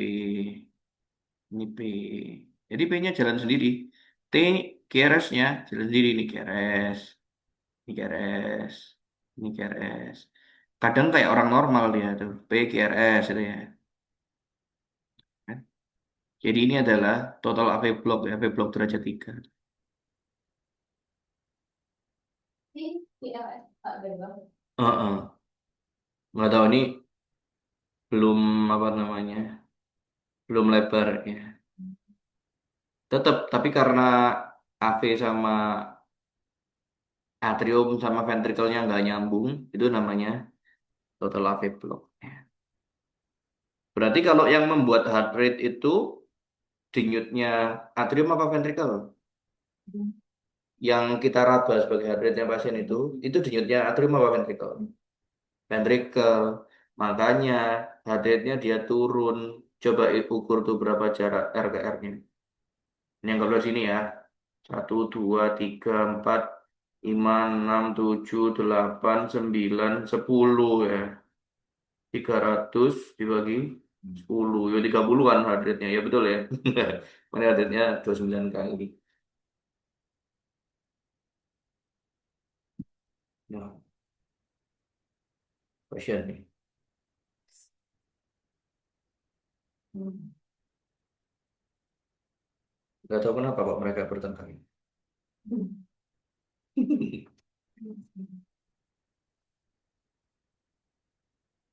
ini P. Jadi P-nya jalan sendiri. T, KRS-nya jalan sendiri nih KRS. Ini KRS, ini KRS. Kadang kayak orang normal dia tuh, PQRS itu ya. Kan? Jadi ini adalah total AV block, AV block derajat 3. Ini PLS Pak Bambang. Heeh. Nggak tahu ini belum apa namanya, belum lebar ya. Tetap, tapi karena AV sama atrium sama ventrikelnya nggak nyambung, itu namanya total AV block. Ya. Berarti kalau yang membuat heart rate itu denyutnya atrium apa ventrikel? Yang kita raba sebagai heart rate-nya pasien itu denyutnya atrium apa ventricle? Ventricle. Makanya heart rate-nya dia turun. Coba ukur tuh berapa jarak R ke R-nya. Ini yang kalau sini ya. 1, 2, 3, 4, 5, 6, 7, 8, 9, 10 ya. 300 dibagi 10. Ya 30 kan heart rate-nya. Ya betul ya. Mana heart rate-nya 29 kali. Nah, pasien nih. Hmm. Nggak tahu kenapa kok mereka bertengkar.